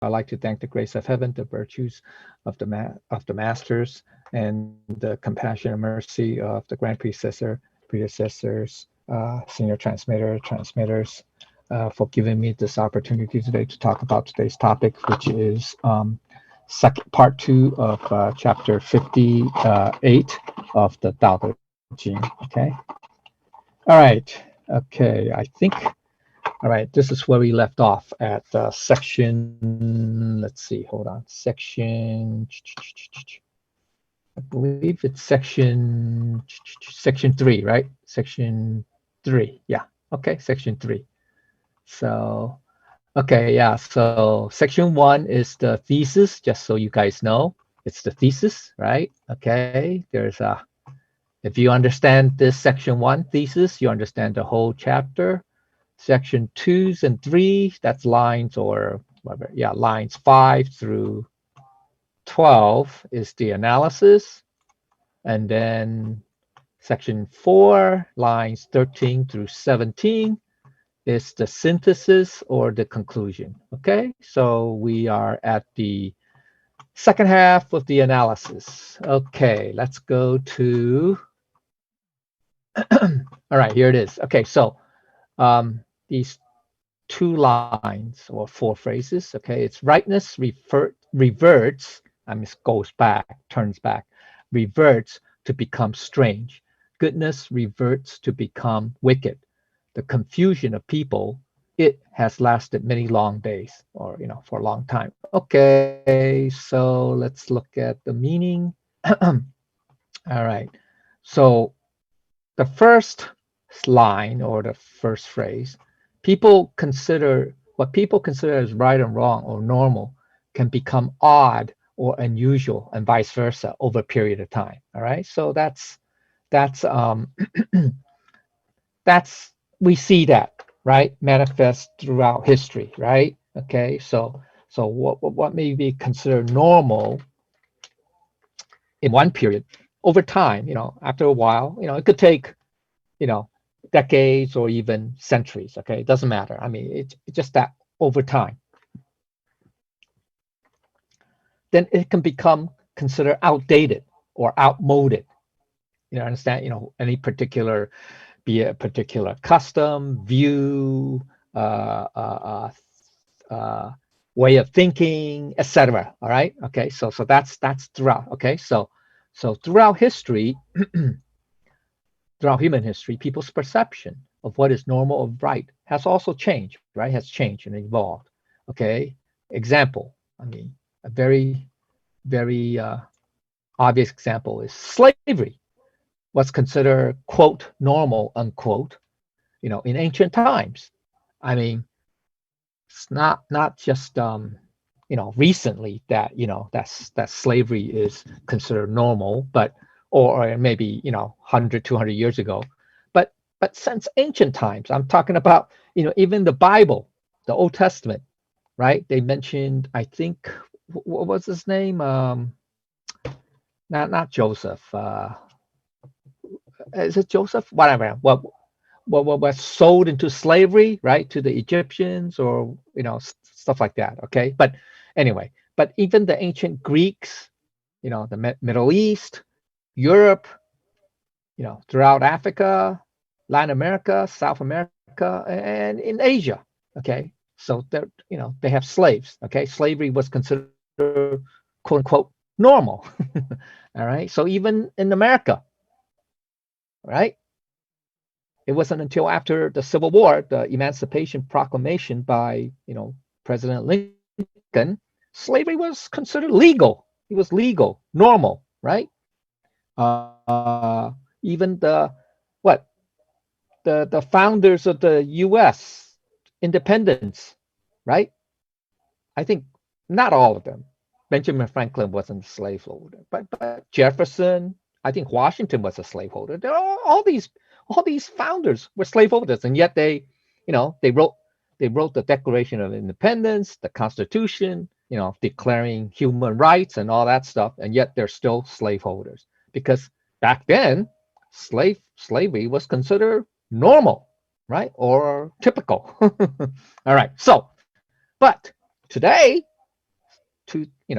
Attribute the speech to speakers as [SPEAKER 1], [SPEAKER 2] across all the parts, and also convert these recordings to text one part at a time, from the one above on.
[SPEAKER 1] I'd like to thank the grace of heaven, the virtues of the masters, and the compassion and mercy of the grand predecessors, senior transmitters, for giving me this opportunity today to talk about today's topic, which is second part two of chapter 58 of the Tao Te Ching. Okay. All right. Okay. I think. All right, this is where we left off at section, let's see, hold on, section, I believe it's section 3, right? Section 3, yeah, okay, section 3. So, okay, yeah, so section 1 is the thesis, just so you guys know, it's the thesis, right? Okay, if you understand this section 1 thesis, you understand the whole chapter. Section 2s and 3, that's lines or whatever. Yeah, lines 5 through 12 is the analysis. And then section 4, lines 13 through 17 is the synthesis or the conclusion. Okay, so we are at the second half of the analysis. Okay, let's go to, all right, here it is. Okay, so these two lines or four phrases. Okay, it's rightness reverts, I mean, goes back, turns back, reverts to become strange. Goodness reverts to become wicked. The confusion of people, it has lasted many long days, or for a long time. Okay, so let's look at the meaning. All right. So the first line or the first phrase, people consider as right and wrong or normal can become odd or unusual and vice versa over a period of time. All right. So that's that's we see that, right, manifest throughout history, right? Okay. So what may be considered normal in one period over time, after a while, it could take you know, decades or even centuries. Okay, it doesn't matter. I mean, it's just that over time, then it can become considered outdated or outmoded. Understand? Any particular, be it a particular custom, view, uh, way of thinking, etc. All right. Okay. So that's throughout. Okay. So throughout history, throughout human history, people's perception of what is normal or right has also changed, right? Has changed and evolved. Okay. Example, I mean, a very obvious example is slavery. What's considered, quote, normal, unquote, in ancient times. I mean, it's not just recently that that slavery is considered normal, but or maybe 100 200 years ago, but since ancient times, I'm talking about even the Bible, the Old Testament, right? They mentioned, I think, what was his name, not Joseph, is it Joseph, whatever, what was sold into slavery, right, to the Egyptians, or stuff like that. Okay, but anyway, but even the ancient Greeks, the Middle East, Europe, throughout Africa, Latin America, South America, and in Asia. Okay, so they have slaves. Okay, slavery was considered, quote unquote, normal. All right, so even in America, right, it wasn't until after the Civil War, the Emancipation Proclamation by President Lincoln, slavery was considered legal. It was legal, normal, right? Even what the founders of the U.S. independence, right? I think not all of them. Benjamin Franklin wasn't a slaveholder, but Jefferson, I think Washington was a slaveholder. All these founders were slaveholders, and yet they wrote the Declaration of Independence, the Constitution, declaring human rights and all that stuff, and yet they're still slaveholders because back then slavery was considered normal, right, or typical. All right. So, but today, to, in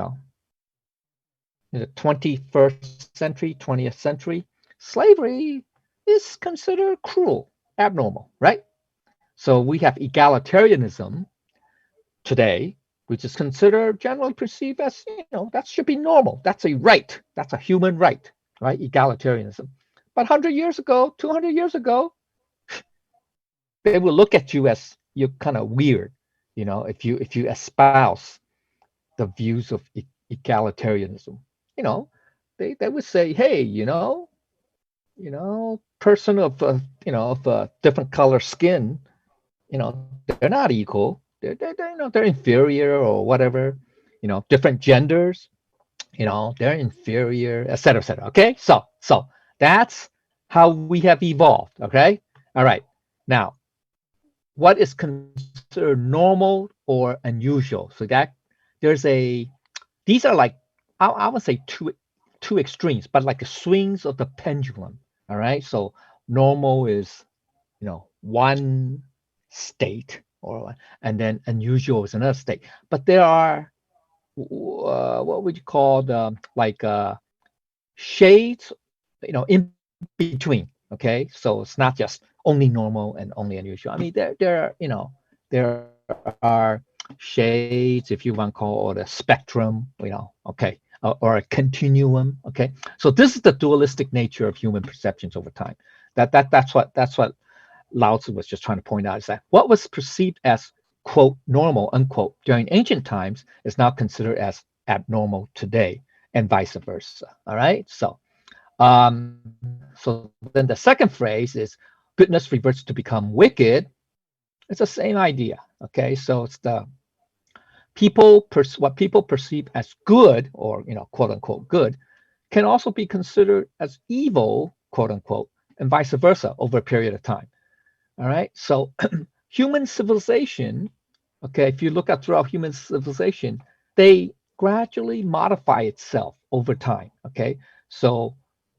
[SPEAKER 1] the 21st century, 20th century, slavery is considered cruel, abnormal, right? So we have egalitarianism today, which is considered generally perceived as, that should be normal. That's a right. That's a human right, right? Egalitarianism. But 100 years ago, 200 years ago, they will look at you as you're kind of weird, if you espouse the views of egalitarianism. They would say, hey, person of of a different color skin, they're not equal. They're inferior or whatever. Different genders, they're inferior, etc., etc. Okay, so that's how we have evolved. Okay, all right. Now, what is considered normal or unusual? So that there's these are like I would say two extremes, but like the swings of the pendulum. All right, so normal is one state, and then unusual is another state. But there are what would you call shades, in between. Okay, so it's not just only normal and only unusual. I mean, there are shades, if you want to call it a spectrum, okay, or a continuum. Okay, so this is the dualistic nature of human perceptions over time. That's what Lao Tzu was just trying to point out, is that what was perceived as quote normal unquote during ancient times is now considered as abnormal today, and vice versa. All right, um, so then the second phrase is goodness reverts to become wicked. It's the same idea. Okay, so it's the what people perceive as good, or quote unquote good, can also be considered as evil, quote unquote, and vice versa over a period of time. All right, so human civilization, okay, if you look at throughout human civilization, they gradually modify itself over time. Okay, so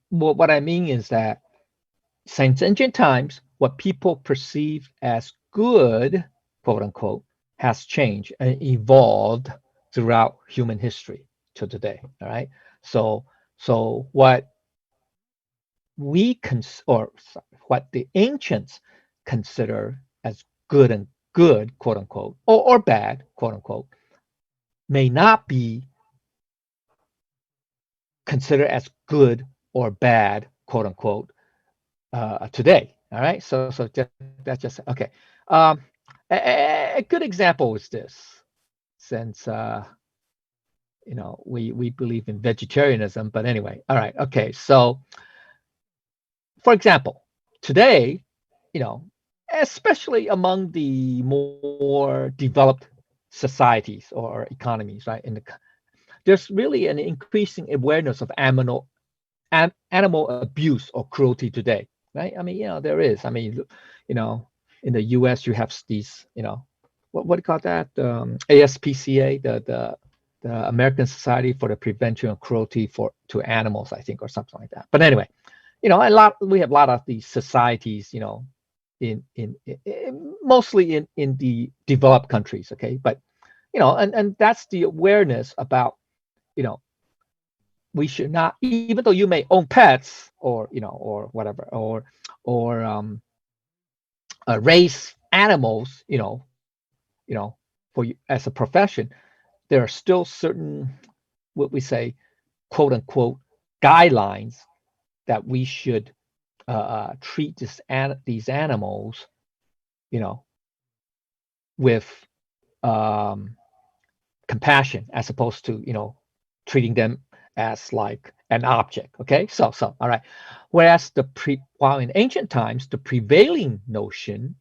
[SPEAKER 1] what I mean is that since ancient times, what people perceive as good, quote unquote, has changed and evolved throughout human history to today. All right. So what what the ancients consider as good, quote unquote, or bad, quote unquote, may not be considered as good or bad, quote unquote, today. All right, so that's just okay. Um, a good example is this, since we believe in vegetarianism, but anyway, all right, okay. So, for example, today, you know, especially among the more developed societies or economies, right? There's really an increasing awareness of animal abuse or cruelty today, right? I mean, there is. I mean, in the U.S. you have these, what do you call that? ASPCA, the American Society for the Prevention of Cruelty to Animals, I think, or something like that. But anyway, we have a lot of these societies, in mostly in the developed countries, okay? But and that's the awareness about, we should not, even though you may own pets, or whatever, or raise animals, for you as a profession, there are still certain, what we say, quote unquote, guidelines that we should treat these animals, with compassion, as opposed to treating them as like an object. Okay, so all right. Whereas while in ancient times the prevailing notion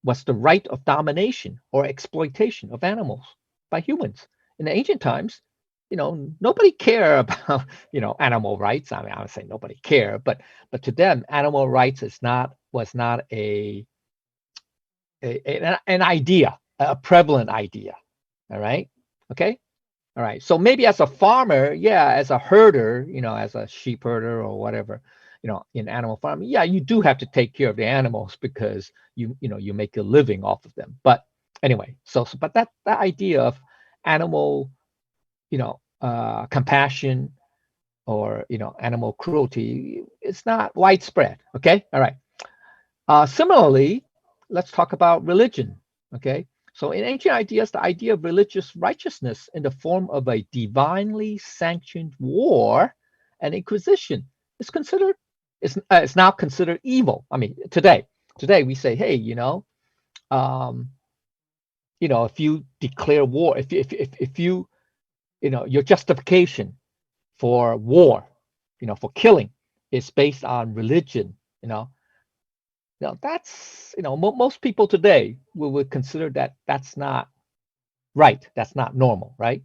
[SPEAKER 1] was the right of domination or exploitation of animals by humans. In the ancient times, nobody cared about animal rights. I mean, I would say nobody cared, but to them, animal rights was not an idea, a prevalent idea. All right, okay. All right. So maybe as a farmer, yeah, as a herder, as a sheep herder or whatever, in animal farming, yeah, you do have to take care of the animals because you make a living off of them. But anyway, but that idea of animal compassion or, animal cruelty, it's not widespread. Okay. All right. Similarly, let's talk about religion. Okay. So in ancient ideas, the idea of religious righteousness in the form of a divinely sanctioned war and inquisition is considered, it's now considered evil. I mean, today we say, hey, um, if you declare war, if you, your justification for war, for killing is based on religion, now that's, most people today would consider that that's not right, that's not normal, right?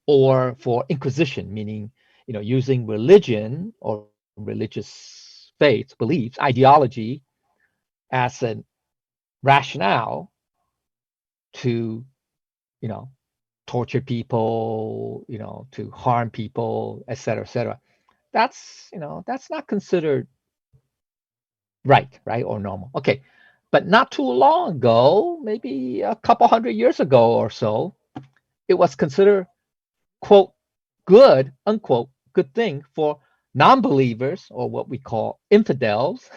[SPEAKER 1] Or for inquisition, meaning, using religion or religious faith, beliefs, ideology as a rationale to, you know, torture people, to harm people, et cetera, et cetera. That's not considered right, or normal. Okay. But not too long ago, maybe a couple hundred years ago or so, it was considered, quote, good, unquote, good thing for non-believers or what we call infidels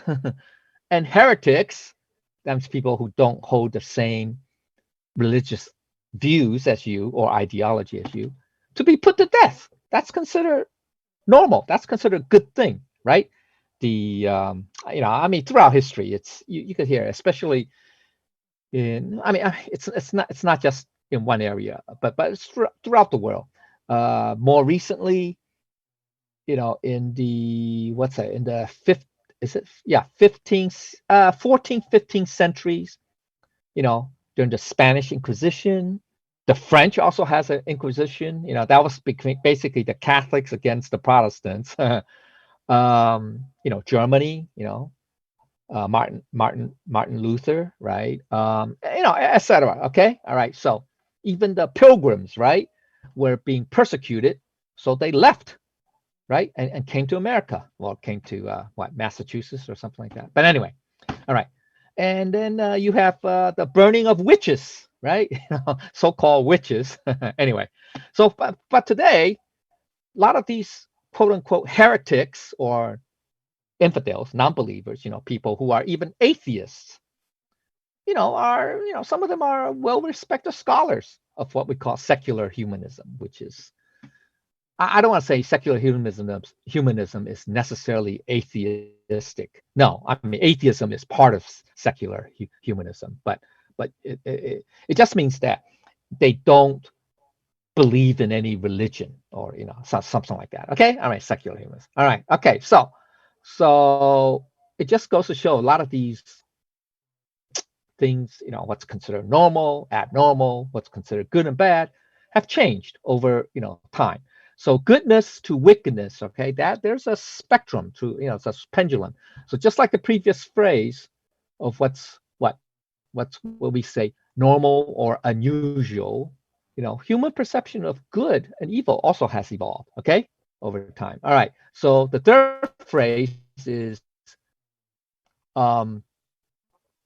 [SPEAKER 1] and heretics. That's people who don't hold the same religious views as you or ideology as you, to be put to death. That's considered normal. That's considered a good thing, right? The I mean, throughout history, you could hear, especially in, I mean, it's not just in one area, but it's throughout the world. More recently, in the what's that? In the fifth, is it? Yeah, 15th, 14th, 15th centuries. During the Spanish Inquisition, the French also has an Inquisition. That was basically the Catholics against the Protestants. Germany. Martin Luther, right? Etc. Okay, all right. So even the Pilgrims, right, were being persecuted, so they left, right, and came to America. Well, came to Massachusetts or something like that. But anyway, all right. And then you have the burning of witches, right? So-called witches. Anyway, so but today, a lot of these quote unquote heretics or infidels, non-believers, people who are even atheists, some of them are well-respected scholars of what we call secular humanism, which is, I don't want to say secular humanism is necessarily atheistic. No, I mean, atheism is part of secular humanism, but it just means that they don't believe in any religion or something like that. Okay, all right, secular humanism. All right, okay, so it just goes to show a lot of these things, what's considered normal, abnormal, what's considered good and bad, have changed over, time. So goodness to wickedness, okay, that there's a spectrum to, it's a pendulum. So just like the previous phrase of what we say normal or unusual, human perception of good and evil also has evolved, okay, over time. All right. So the third phrase is um,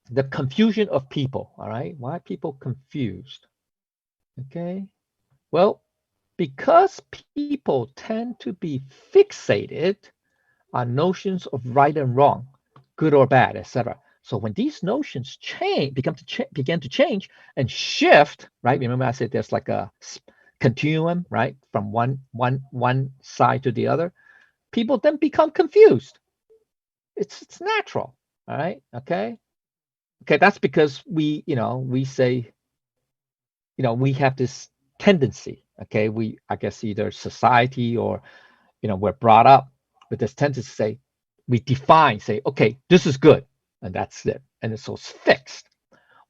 [SPEAKER 1] the confusion of people. All right. Why are people confused? Okay. Well, because people tend to be fixated on notions of right and wrong, good or bad, etc. So when these notions begin to change and shift, right? Remember I said there's like a continuum, right, from one side to the other. People then become confused. It's natural, all right? Okay. That's because we say, we have this tendency. Okay, I guess either society or we're brought up with this tendency to say, we define, say, okay, this is good, and that's it, and so it's fixed,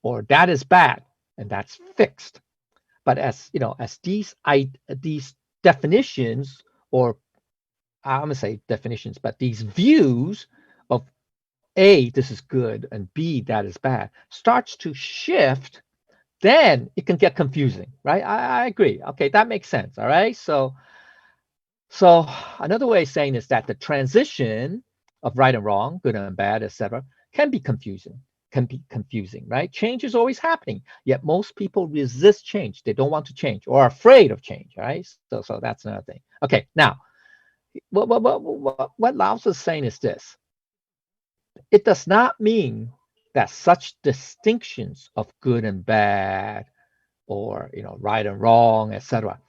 [SPEAKER 1] or that is bad, and that's fixed. But as these definitions, or I'm gonna say definitions, but these views of A, this is good, and B, that is bad, starts to shift, then it can get confusing, right? I agree. Okay, that makes sense. All right. So another way of saying is that the transition of right and wrong, good and bad, etc., can be confusing. can be confusing, right? Change is always happening, yet most people resist change. They don't want to change or are afraid of change, right? So that's another thing. Okay, now, what Lao Tzu is saying is this. It does not mean that such distinctions of good and bad or, right and wrong, etc.,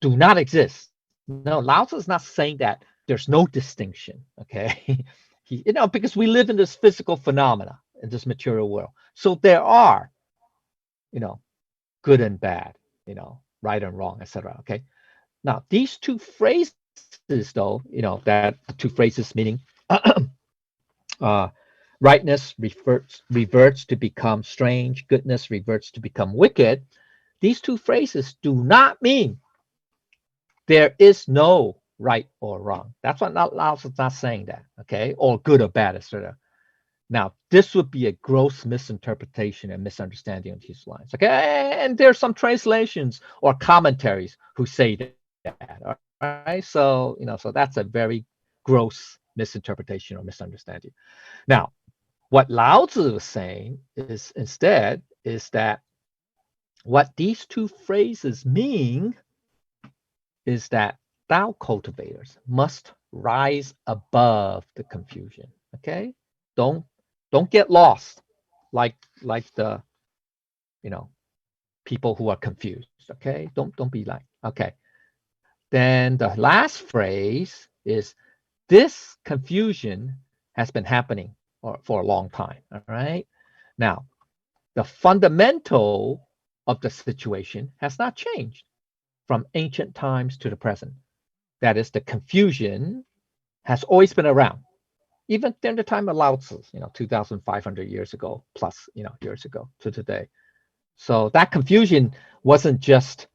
[SPEAKER 1] do not exist. No, Lao Tzu is not saying that there's no distinction, okay? Because we live in this physical phenomena in this material world. So there are, you know, good and bad, right and wrong, etc. Okay. Now, these two phrases, though, that two phrases meaning uh, rightness reverts to become strange, goodness reverts to become wicked. These two phrases do not mean there is no right or wrong. That's what Lao Tzu is not saying that, okay? Or good or bad, etc. Now, this would be a gross misinterpretation and misunderstanding of these lines, okay? And there's some translations or commentaries who say that, all right? So, so that's a very gross misinterpretation or misunderstanding. Now, what Lao Tzu was saying is instead is that what these two phrases mean is that Tao cultivators must rise above the confusion. Okay, don't don't get lost like the people who are confused. Okay, don't be like. Okay, then the last phrase is this confusion has been happening for a long time. All right, now the fundamental of the situation has not changed from ancient times to the present. That is, the confusion has always been around, even during the time of Lao Tzu, 2,500 years ago, plus, years ago to today. So that confusion wasn't just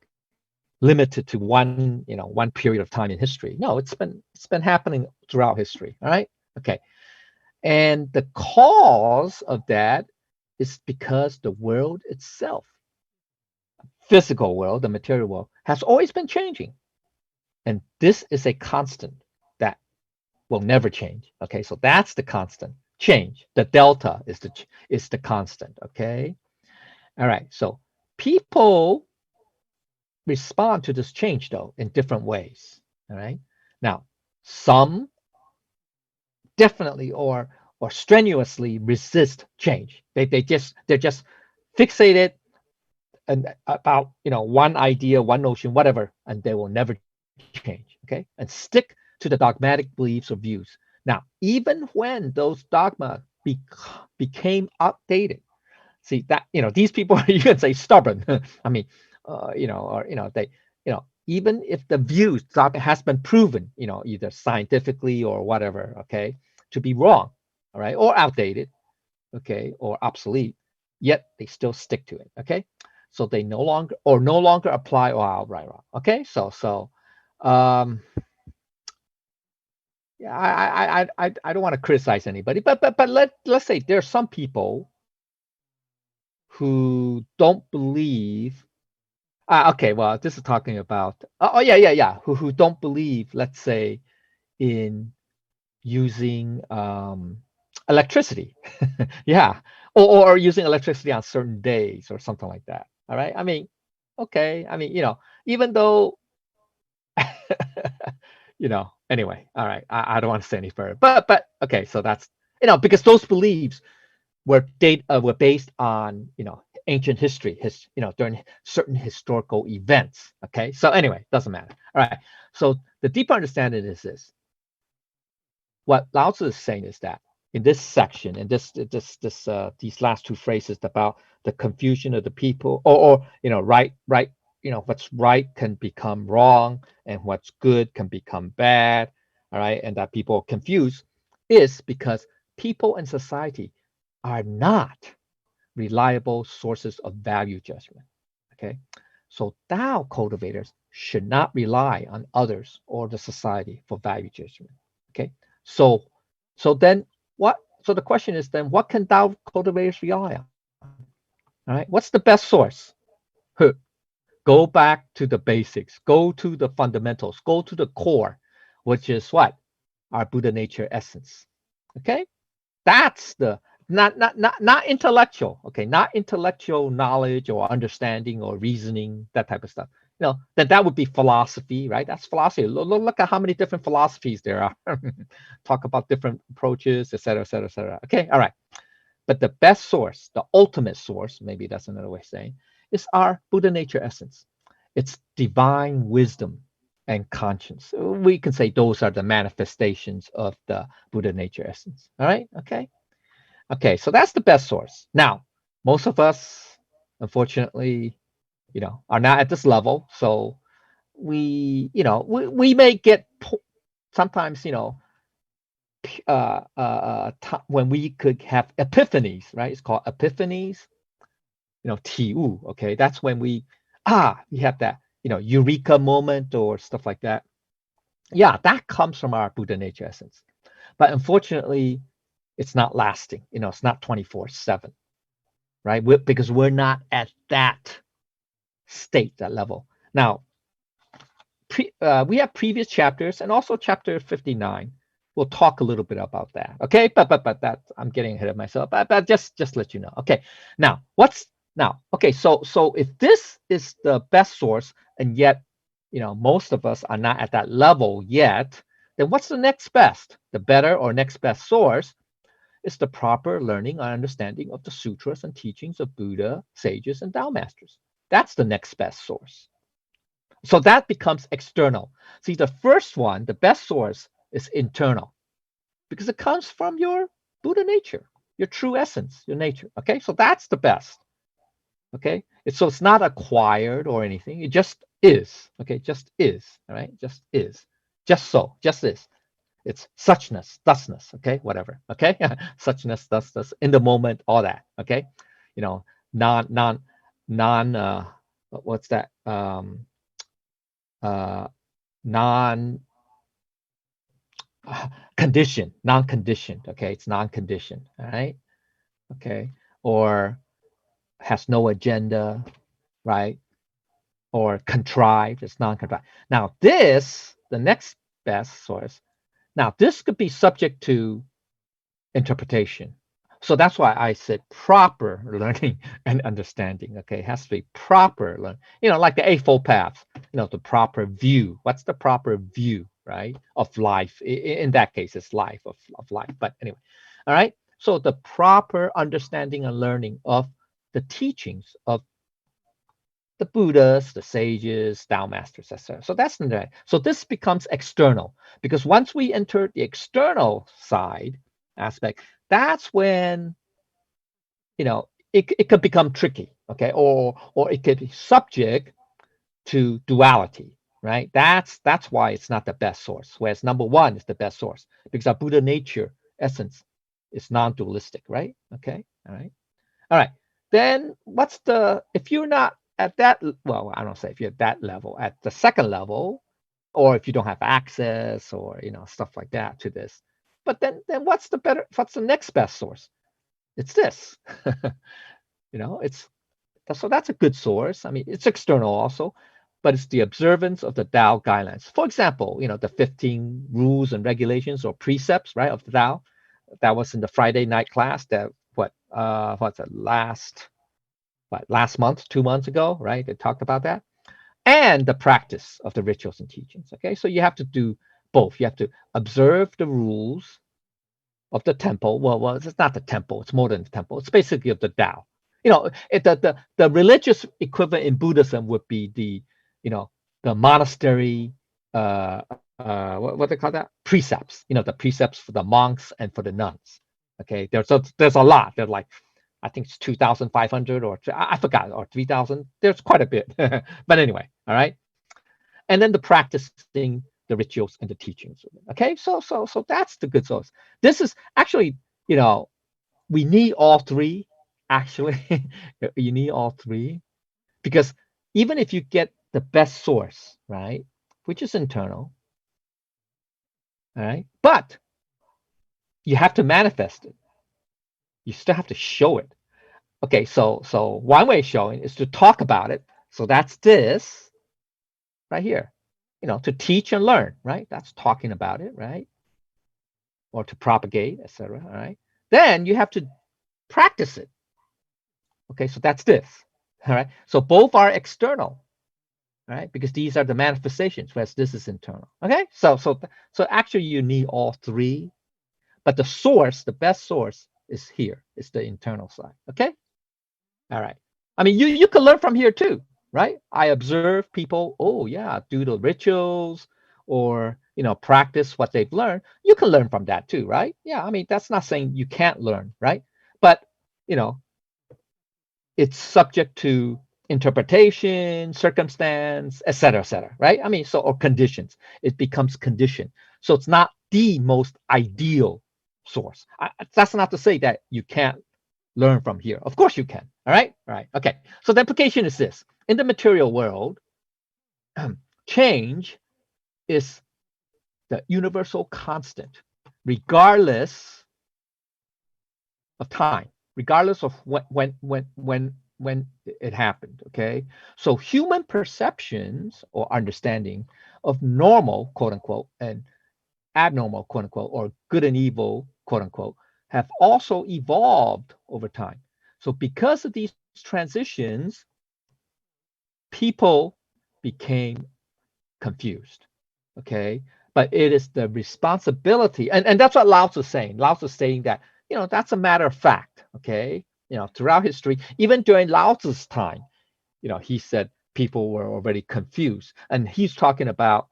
[SPEAKER 1] limited to one period of time in history. No, it's been happening throughout history. All right. Okay. And the cause of that is because the world itself, physical world, the material world, has always been changing. And this is a constant that will never change. Okay, so that's the constant change. The delta is the constant. Okay, all right. So people respond to this change though in different ways. All right. Now, some definitely or strenuously resist change. They're just fixated and about one idea, one notion, whatever, and they will never change. Okay, and stick to the dogmatic beliefs or views. Now, even when those dogma became outdated, see that these people are, you can say, stubborn. I mean, or they, even if the views has been proven, either scientifically or whatever, okay, to be wrong, all right, or outdated, okay, or obsolete, yet they still stick to it. Okay, so they no longer apply or outright wrong. Okay, so um, yeah, I don't want to criticize anybody, but let's say there's some people who don't believe. Okay, well, this is talking about. Oh, yeah. Who don't believe, let's say, in using electricity. Yeah, or using electricity on certain days or something like that. All right. I mean, okay. I mean, even though, anyway, all right. I don't want to say any further, but okay. So that's because those beliefs were based on ancient history, during certain historical events. Okay. So anyway, doesn't matter. All right. So the deeper understanding is this: what Lao Tzu is saying is that in this section, in these last two phrases about the confusion of the people, or right, what's right can become wrong, and what's good can become bad, all right, and that people are confused, is because people in society are not reliable sources of value judgment. Okay, so Tao cultivators should not rely on others or the society for value judgment. Okay, so so then what? So the question is then, what can Tao cultivators rely on? All right, what's the best source? Huh. Go back to the basics. Go to the fundamentals. Go to the core, which is what? Our Buddha nature essence. Okay, that's the not intellectual. Okay, not intellectual knowledge or understanding or reasoning, that type of stuff. That would be philosophy, right? That's philosophy. Look at how many different philosophies there are. Talk about different approaches, etc., etc., etc. Okay, all right. But the best source, the ultimate source, maybe that's another way of saying, is our Buddha nature essence. It's divine wisdom and conscience. We can say those are the manifestations of the Buddha nature essence. All right, okay. Okay, so that's the best source. Now, most of us, unfortunately, are not at this level. So we may get sometimes, when we could have epiphanies, right? It's called epiphanies, 体悟. Okay, that's when we have that, eureka moment or stuff like that. Yeah, that comes from our Buddha nature essence. But unfortunately, it's not lasting. It's not 24/7, right? Because we're not at that state, that level. Now, we have previous chapters and also chapter 59. We'll talk a little bit about that. Okay, but that I'm getting ahead of myself. But just let you know. Okay, now okay, so if this is the best source and yet most of us are not at that level yet, then what's the next best? The better or next best source is the proper learning and understanding of the sutras and teachings of Buddha, sages, and Tao masters. That's the next best source. So that becomes external. See, the first one, the best source, is internal because it comes from your Buddha nature, your true essence, your nature. Okay, so that's the best. Okay, so it's not acquired or anything. It just is. Okay, just is. All right, just is. Just so. Just is. It's suchness, thusness. Okay, whatever. Okay, suchness, thusness, in the moment, all that. Okay, non. What's that? Non conditioned, non-conditioned. Okay, it's non-conditioned. All right. Okay, or has no agenda, right? Or contrived. It's non-contrived. Now the next best source. Now this could be subject to interpretation. So that's why I said proper learning and understanding. Okay, it has to be proper learning. Like the Eightfold Path. The proper view. What's the proper view, right, of life? In that case, it's life of life. But anyway, all right. So the proper understanding and learning of the teachings of the Buddhas, the sages, Tao masters, etc. So that's the so this becomes external because once we enter the external side aspect, that's when it could become tricky, okay, or it could be subject to duality, right? That's why it's not the best source. Whereas number one is the best source because our Buddha nature essence is non-dualistic, right? Okay, all right. Then if you're not at that, well, I don't say if you're at that level, at the second level, or if you don't have access or stuff like that to this, but then what's the next best source? It's this. It's so that's a good source. I mean, it's external also, but it's the observance of the Tao guidelines. For example, the 15 rules and regulations or precepts, right, of the Tao. That was in the Friday night class. That what's it last month, 2 months ago, right? They talked about that. And the practice of the rituals and teachings. Okay, so you have to do both. You have to observe the rules of the temple. Well, it's not the temple. It's more than the temple. It's basically of the Tao. The religious equivalent in Buddhism would be the monastery. What they call that? Precepts. The precepts for the monks and for the nuns. Okay, there's a lot. There's like I think it's 2,500 or I forgot, or 3,000. There's quite a bit. But anyway, all right. And then the practicing the rituals and the teachings. Okay, so that's the good source. This is actually, we need all three. Actually, you need all three because even if you get the best source, right, which is internal, all right, but you have to manifest it. You still have to show it. Okay, so one way of showing is to talk about it. So that's this right here. To teach and learn, right? That's talking about it, right? Or to propagate, etc. All right. Then you have to practice it. Okay, so that's this. All right. So both are external, right? Because these are the manifestations, whereas this is internal. Okay. So actually you need all three, but the source, the best source is here. It's the internal side. Okay. All right. I mean, you can learn from here too, right? I observe people, oh yeah, do the rituals or practice what they've learned. You can learn from that too, right? Yeah, I mean, that's not saying you can't learn, right? But you know, it's subject to interpretation, circumstance, et cetera, right? I mean, so or conditions. It becomes conditioned. So it's not the most ideal source. That's not to say that you can't learn from here. Of course you can. All right? All right. Okay. So the implication is this. In the material world, change is the universal constant, regardless of time, regardless of when it happened. Okay. So human perceptions or understanding of normal, quote unquote, and abnormal, quote unquote, or good and evil, quote unquote, have also evolved over time. So because of these transitions, people became confused. Okay. But it is the responsibility, and that's what Lao Tzu is saying. Lao Tzu is saying that, that's a matter of fact. Okay. Throughout history, even during Lao Tzu's time, he said people were already confused. And he's talking about,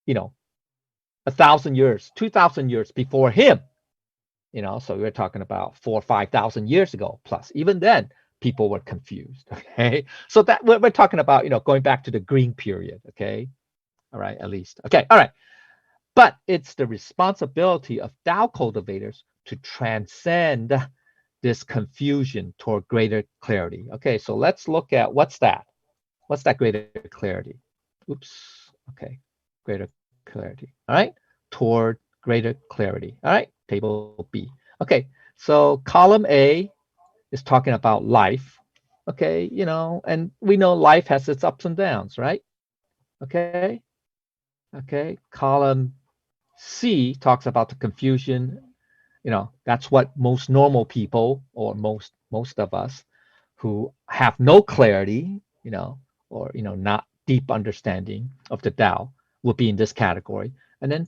[SPEAKER 1] 1,000 years, 2,000 years before him. So we're talking about 4,000 or 5,000 years ago plus. Even then, people were confused. Okay, so that we're talking about, going back to the green period. Okay, all right, at least. Okay, all right. But it's the responsibility of Tao cultivators to transcend this confusion toward greater clarity. Okay, so let's look at what's that? What's that greater clarity? Oops. Okay, greater clarity. All right, toward greater clarity. All right, table B. Okay, so column A is talking about life. Okay, and we know life has its ups and downs, right? Okay, okay. Column C talks about the confusion. That's what most normal people, or most of us who have no clarity, or not deep understanding of the Tao, would be in this category. And then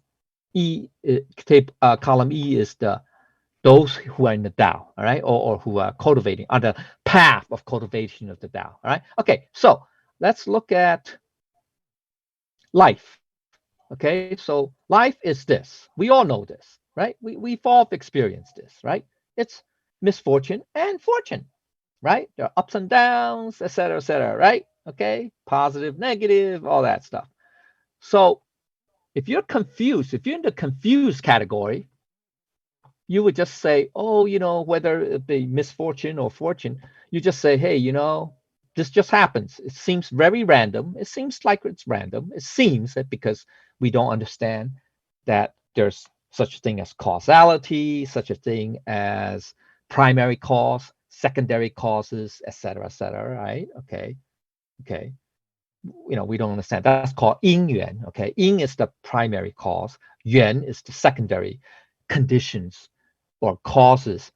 [SPEAKER 1] column E is those who are in the Tao, all right, or who are cultivating on the path of cultivation of the Tao. All right. Okay. So let's look at life. Okay. So life is this. We all know this, right? We've all experienced this, right? It's misfortune and fortune, right? There are ups and downs, et cetera, right? Okay. Positive, negative, all that stuff. So if you're confused, if you're in the confused category, you would just say, oh, whether it be misfortune or fortune, you just say, hey, this just happens. It seems very random. It seems like it's random. It seems that because we don't understand that there's such a thing as causality, such a thing as primary cause, secondary causes, et cetera, right? Okay. Okay. We don't understand. That's called yin yuan. Okay. Yin is the primary cause. Yuan is the secondary conditions or causes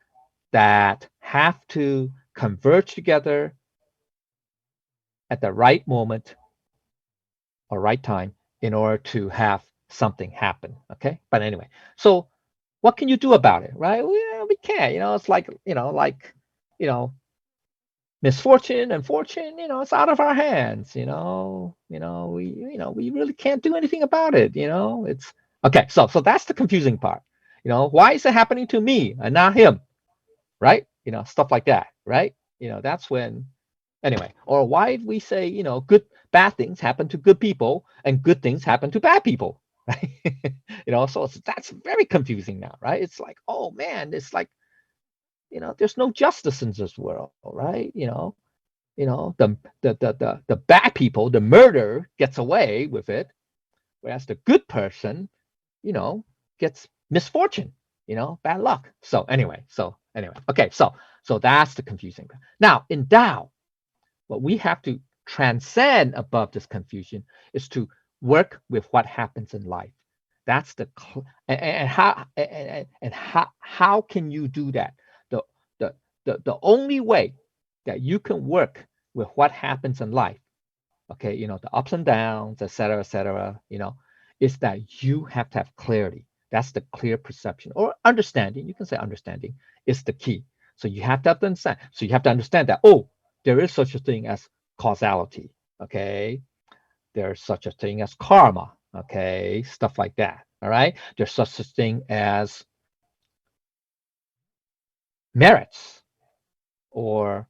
[SPEAKER 1] that have to converge together at the right moment or right time in order to have something happen. Okay. But anyway, so what can you do about it? Right. We can't, it's like, you know, misfortune and fortune, it's out of our hands, we really can't do anything about it. It's okay. So that's the confusing part. Why is it happening to me and not him? Right? Stuff like that, right? That's when, anyway, or why we say, bad things happen to good people and good things happen to bad people, right? So that's very confusing now, right? It's like, oh man, it's like, there's no justice in this world, right? The bad people, the murderer gets away with it, whereas the good person, gets misfortune, bad luck. So anyway, okay, so that's the confusing. Now in Tao, what we have to transcend above this confusion is to work with what happens in life. That's the and how can you do that? the only way that you can work with what happens in life, okay, the ups and downs, et cetera, is that you have to have clarity. That's the clear perception or understanding. You can say understanding is the key. So you have to understand. So you have to understand that, oh, there is such a thing as causality. Okay. There's such a thing as karma. Okay. Stuff like that. All right. There's such a thing as merits or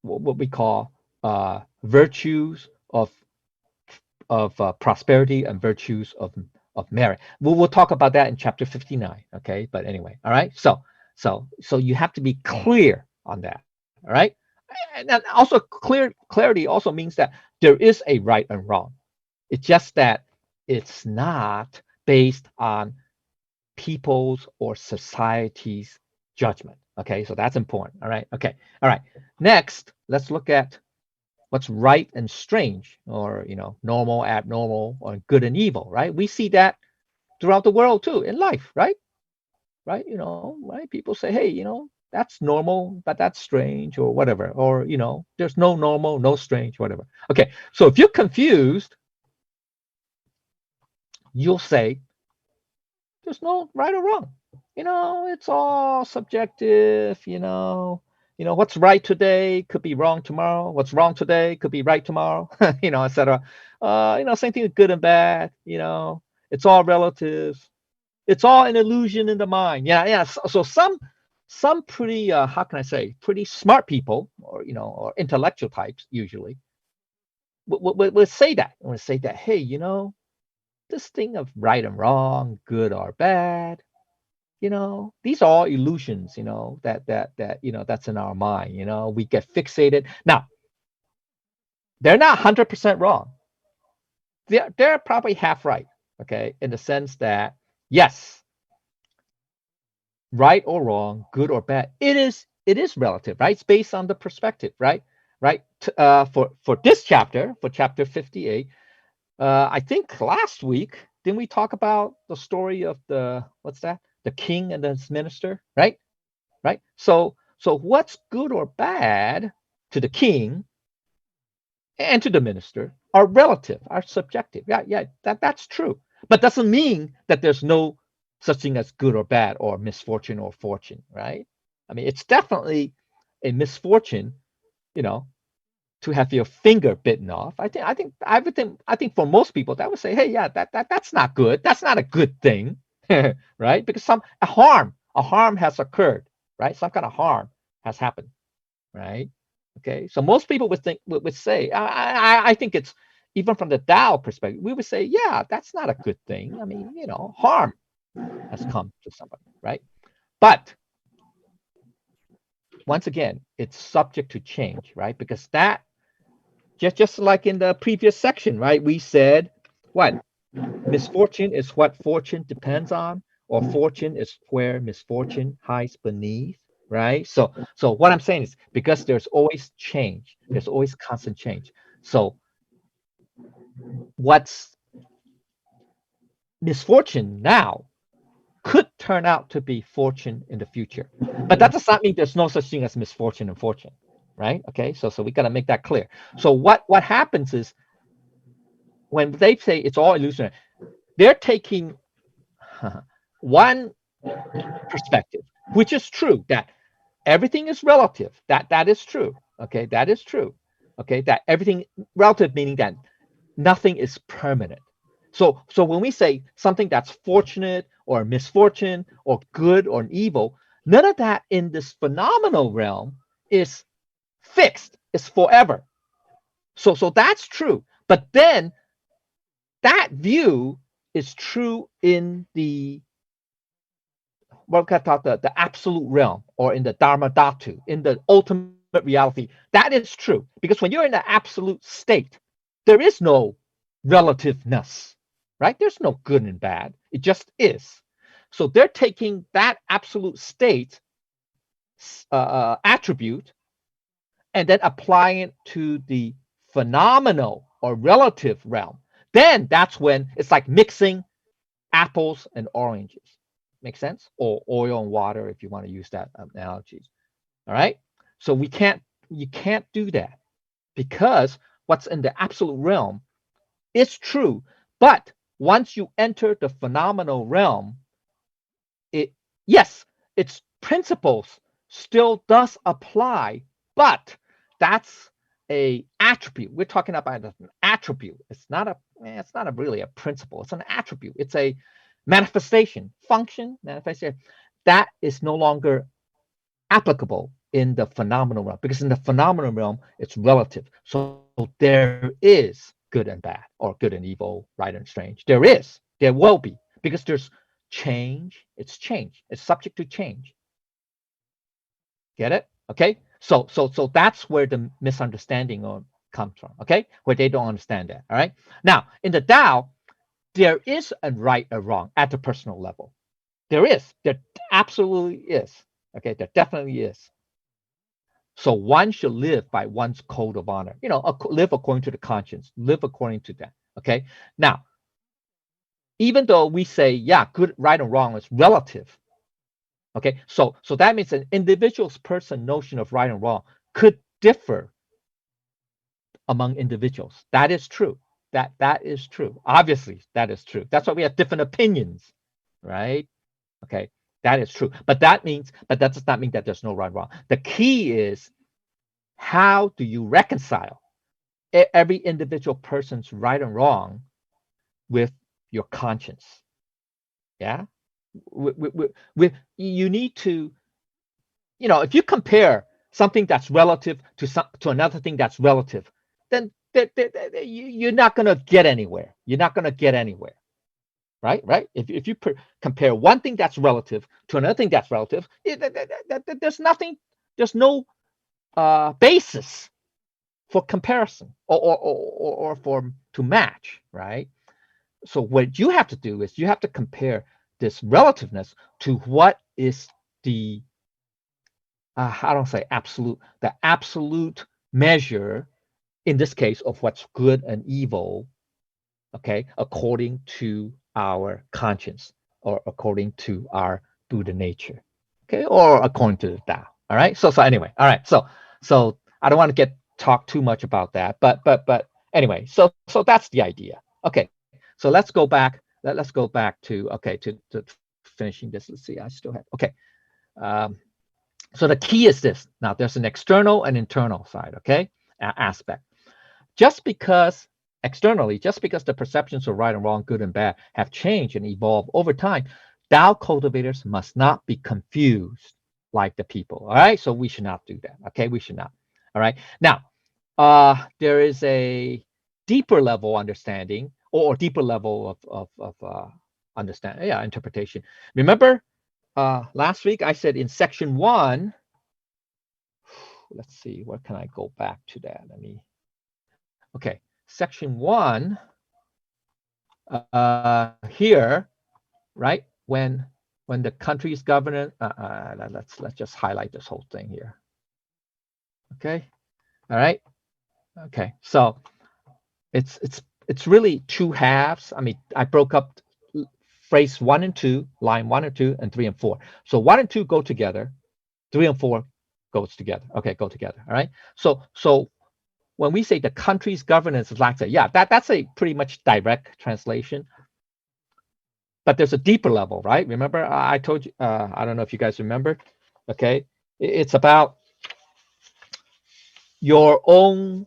[SPEAKER 1] what we call virtues of prosperity and virtues of merit. We'll talk about that in chapter 59. Okay, but anyway, all right. So you have to be clear on that. All right, and then also clarity also means that there is a right and wrong. It's just that it's not based on people's or society's judgment. Okay, so that's important. All right. Okay. All right. Next, let's look at what's right and strange, or normal, abnormal, or good and evil. Right. We see that throughout the world too in life. Right. Right. Right. People say, hey, that's normal, but that's strange, or whatever. Or there's no normal, no strange, whatever. Okay. So if you're confused, you'll say there's no right or wrong. It's all subjective. What's right today could be wrong tomorrow. What's wrong today could be right tomorrow. Etc. Same thing with good and bad. It's all relative. It's all an illusion in the mind. Yeah, yeah. So some pretty how can I say, pretty smart people, or intellectual types usually would say that. Would say that, hey, this thing of right and wrong, good or bad, these are all illusions, that's in our mind. We get fixated. Now, they're not 100% wrong. They're probably half right, okay, in the sense that, yes, right or wrong, good or bad, it is relative, right? It's based on the perspective, right? Right. For this chapter, for chapter 58, I think last week, didn't we talk about the story of what's that? The king and his minister, right? Right. So what's good or bad to the king and to the minister are relative, are subjective. Yeah, yeah, that's true. But doesn't mean that there's no such thing as good or bad or misfortune or fortune, right? I mean, it's definitely a misfortune, you know, to have your finger bitten off. I think for most people that would say, hey, yeah, that's not good. That's not a good thing, right? Because a harm has occurred, right? Some kind of harm has happened, right? Okay, so most people would say, I think it's even from the Tao perspective, we would say, yeah, that's not a good thing. I mean, harm has come to somebody, right? But once again, it's subject to change, right? Because that just like in the previous section, right? We said what misfortune is what fortune depends on, or fortune is where misfortune hides beneath, right? So what I'm saying is because there's always change, there's always constant change. So what's misfortune now could turn out to be fortune in the future. But that does not mean there's no such thing as misfortune and fortune, right? Okay, so we got to make that clear. So what happens is when they say it's all illusionary, they're taking one perspective, which is true, that everything is relative. That is true. Okay, that is true. Okay, that everything relative meaning that nothing is permanent. So when we say something that's fortunate or misfortune or good or evil, none of that in this phenomenal realm is fixed. It's forever. So that's true. But then that view is true in the what we call the absolute realm, or in the Dharma Dhatu, in the ultimate reality. That is true. Because when you're in the absolute state, there is no relativeness, right? There's no good and bad. It just is. So they're taking that absolute state attribute and then applying it to the phenomenal or relative realm. Then that's when it's like mixing apples and oranges. Make sense? Or oil and water, if you want to use that analogy. All right. So you can't do that, because what's in the absolute realm is true. But once you enter the phenomenal realm, it, yes, its principles still does apply, but that's a attribute. We're talking about an attribute. It's not a really a principle. It's an attribute. It's a manifestation, function, manifestation that is no longer applicable in the phenomenal realm, because in the phenomenal realm it's relative. So there is good and bad, or good and evil, right and strange. There will be, because there's change. It's change. It's subject to change. Get it? Okay. So that's where the misunderstanding comes from. Okay, where they don't understand that. All right. Now in the Tao, there is a right or wrong at the personal level. There is. There absolutely is. Okay. There definitely is. So one should live by one's code of honor. Live according to the conscience. Live according to that. Okay. Now, even though we say, yeah, good, right, and wrong is relative. Okay. So that means an individual's person notion of right and wrong could differ among individuals. That is true. That is true. Obviously, that is true. That's why we have different opinions, right? Okay. That is true. But that does not mean that there's no right and wrong. The key is, how do you reconcile every individual person's right and wrong with your conscience? Yeah. You need to, if you compare something that's relative to another thing that's relative, then you're not going to get anywhere. You're not going to get anywhere. Right? If you compare one thing that's relative to another thing that's relative, there's no basis for comparison, or for to match, right? So what you have to do is you have to compare this relativeness to what is the I don't say absolute, the absolute measure in this case of what's good and evil, okay, according to our conscience, or according to our Buddha nature, okay, or according to the Tao. All right. So anyway, all right. So I don't want to talk too much about that, but anyway, so that's the idea. Okay. So let's go back. Let's go back to, okay, to finishing this. Let's see. I still have, okay. Um, so the key is this. Now there's an external and internal side, okay, aspect. Just because just because the perceptions of right and wrong, good and bad have changed and evolved over time, Tao cultivators must not be confused like the people. All right. So we should not do that. Okay. We should not. All right. Now, there is a deeper level understanding, or deeper level of understanding, yeah, interpretation. Remember, last week I said in section 1, let's see, where can I go back to that? Okay, section 1, here, right? When the country's governor, let's just highlight this whole thing here. Okay, all right. Okay, so it's really two halves. I broke up phrase 1 and 2, line 1 and 2, and 3 and 4. So 1 and 2 go together, 3 and 4 goes together. Okay, go together. All right. So when we say the country's governance is like that, yeah, that's a pretty much direct translation. But there's a deeper level, right? Remember, I told you, I don't know if you guys remember. Okay, it's about your own.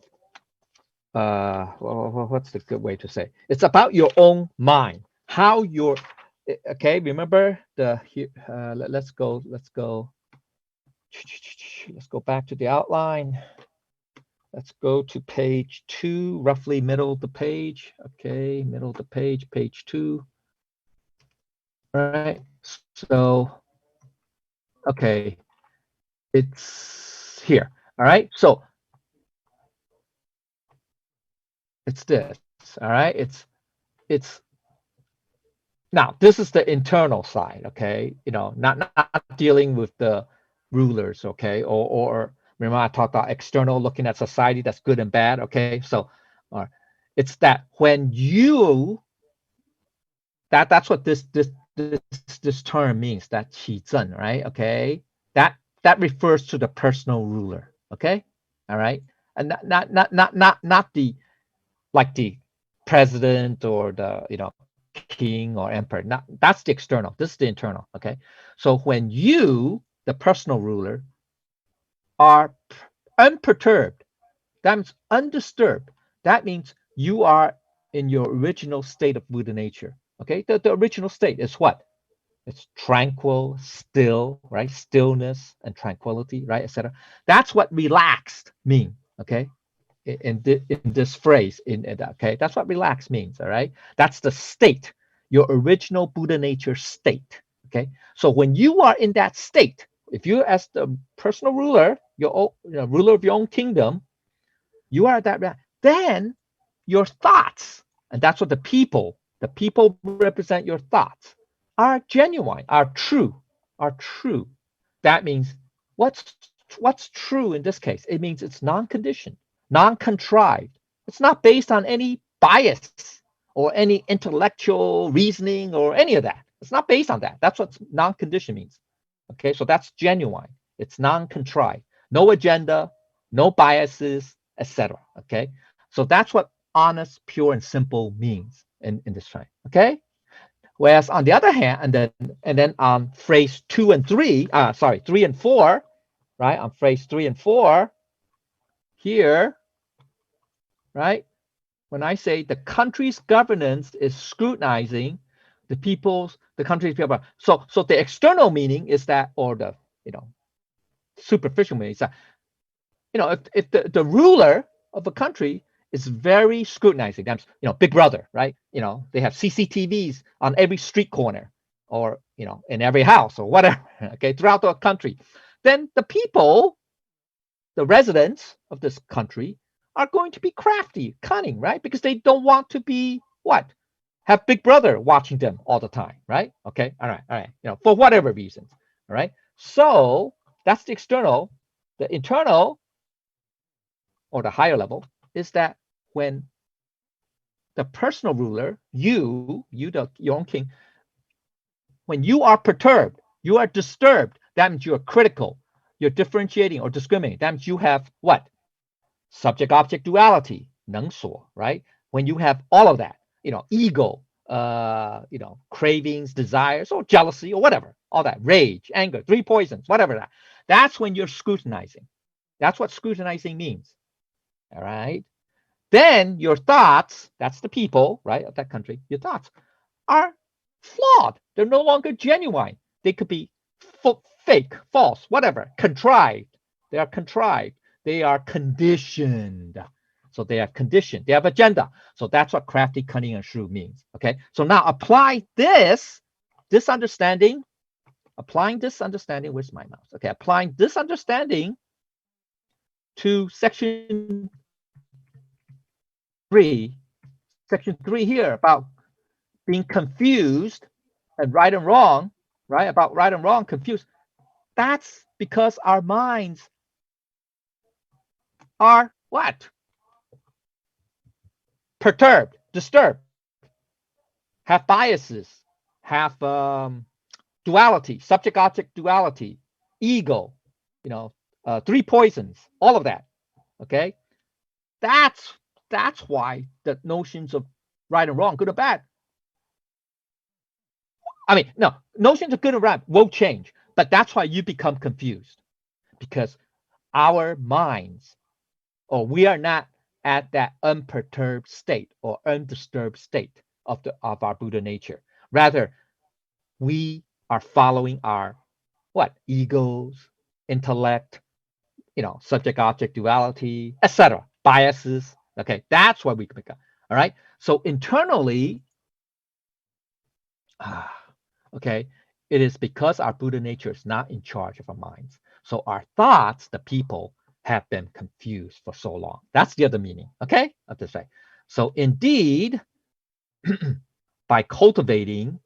[SPEAKER 1] What's the good way to say? It's about your own mind. How your, okay. Remember let's go back to the outline. Let's go to page 2, roughly middle of the page. Okay, middle of the page, page 2. All right. So, okay, it's here. All right. So it's this. All right. It's now, this is the internal side. Okay. Not dealing with the rulers. Okay. Or remember I talked about external, looking at society, that's good and bad. Okay. So it's that when you, that's what this term means, that 起正, right? Okay, that that refers to the personal ruler. Okay, all right, and not the like the president or the king or emperor. Not that's the external. This is the internal. Okay, so when you, the personal ruler, are unperturbed, that means undisturbed. That means you are in your original state of Buddha nature. Okay, the original state is what? It's tranquil, still, right? Stillness and tranquility, right, etc. That's what relaxed mean. Okay, in this phrase, okay, that's what relaxed means. All right, that's the state, your original Buddha nature state. Okay, so when you are in that state, if you as the personal ruler, ruler of your own kingdom, you are that. Then your thoughts, and that's what the people represent your thoughts, are genuine, are true, are true. That means what's true in this case? It means it's non-conditioned, non-contrived. It's not based on any bias or any intellectual reasoning or any of that. It's not based on that. That's what non-conditioned means. Okay, so that's genuine. It's non-contrived, no agenda, no biases, etc. Okay, so that's what honest, pure, and simple means in this time. Okay. Whereas on the other hand, and then on phrase 2 and 3, 3 and 4, right? On phrase 3 and 4 here, right? When I say the country's governance is scrutinizing the country's people. So the external meaning is that, or the superficial meaning is that, if the ruler of a country is very scrutinizing. That's Big Brother, right? They have CCTVs on every street corner, or in every house or whatever. Okay, throughout the country. Then the people, the residents of this country, are going to be crafty, cunning, right? Because they don't want to be what? Have Big Brother watching them all the time, right? Okay, all right. For whatever reasons, all right. So that's the external. The internal, or the higher level, is that when the personal ruler, your own king, when you are perturbed, you are disturbed, that means you are critical, you're differentiating or discriminating. That means you have what? Subject-object duality, 能所, right? When you have all of that, ego, cravings, desires, or jealousy, or whatever, all that, rage, anger, 3 poisons, whatever that's when you're scrutinizing. That's what scrutinizing means. All right. Then your thoughts, that's the people, right, of that country, your thoughts are flawed. They're no longer genuine. They could be fake, false, whatever, contrived. They are contrived. They are conditioned. So they are conditioned. They have agenda. So that's what crafty, cunning, and shrewd means. Okay. So now apply this understanding. Applying this understanding. Where's my mouse? Okay. Applying this understanding to section 3 here about being confused and right and wrong, right? About right and wrong, confused. That's because our minds are what? Perturbed, disturbed, have biases, have duality, subject-object duality, ego, 3 poisons, all of that. Okay, that's why the notions of right and wrong, good or bad. I mean, no, notions of good and bad will change, but that's why you become confused, because our minds, or we are not at that unperturbed state or undisturbed state of our Buddha nature. Rather, we are following our what? Egos, intellect, subject-object duality, etc. Biases. Okay, that's what we become. All right. So internally, okay, it is because our Buddha nature is not in charge of our minds. So our thoughts, the people, have been confused for so long. That's the other meaning, okay, of this way. So indeed, by cultivating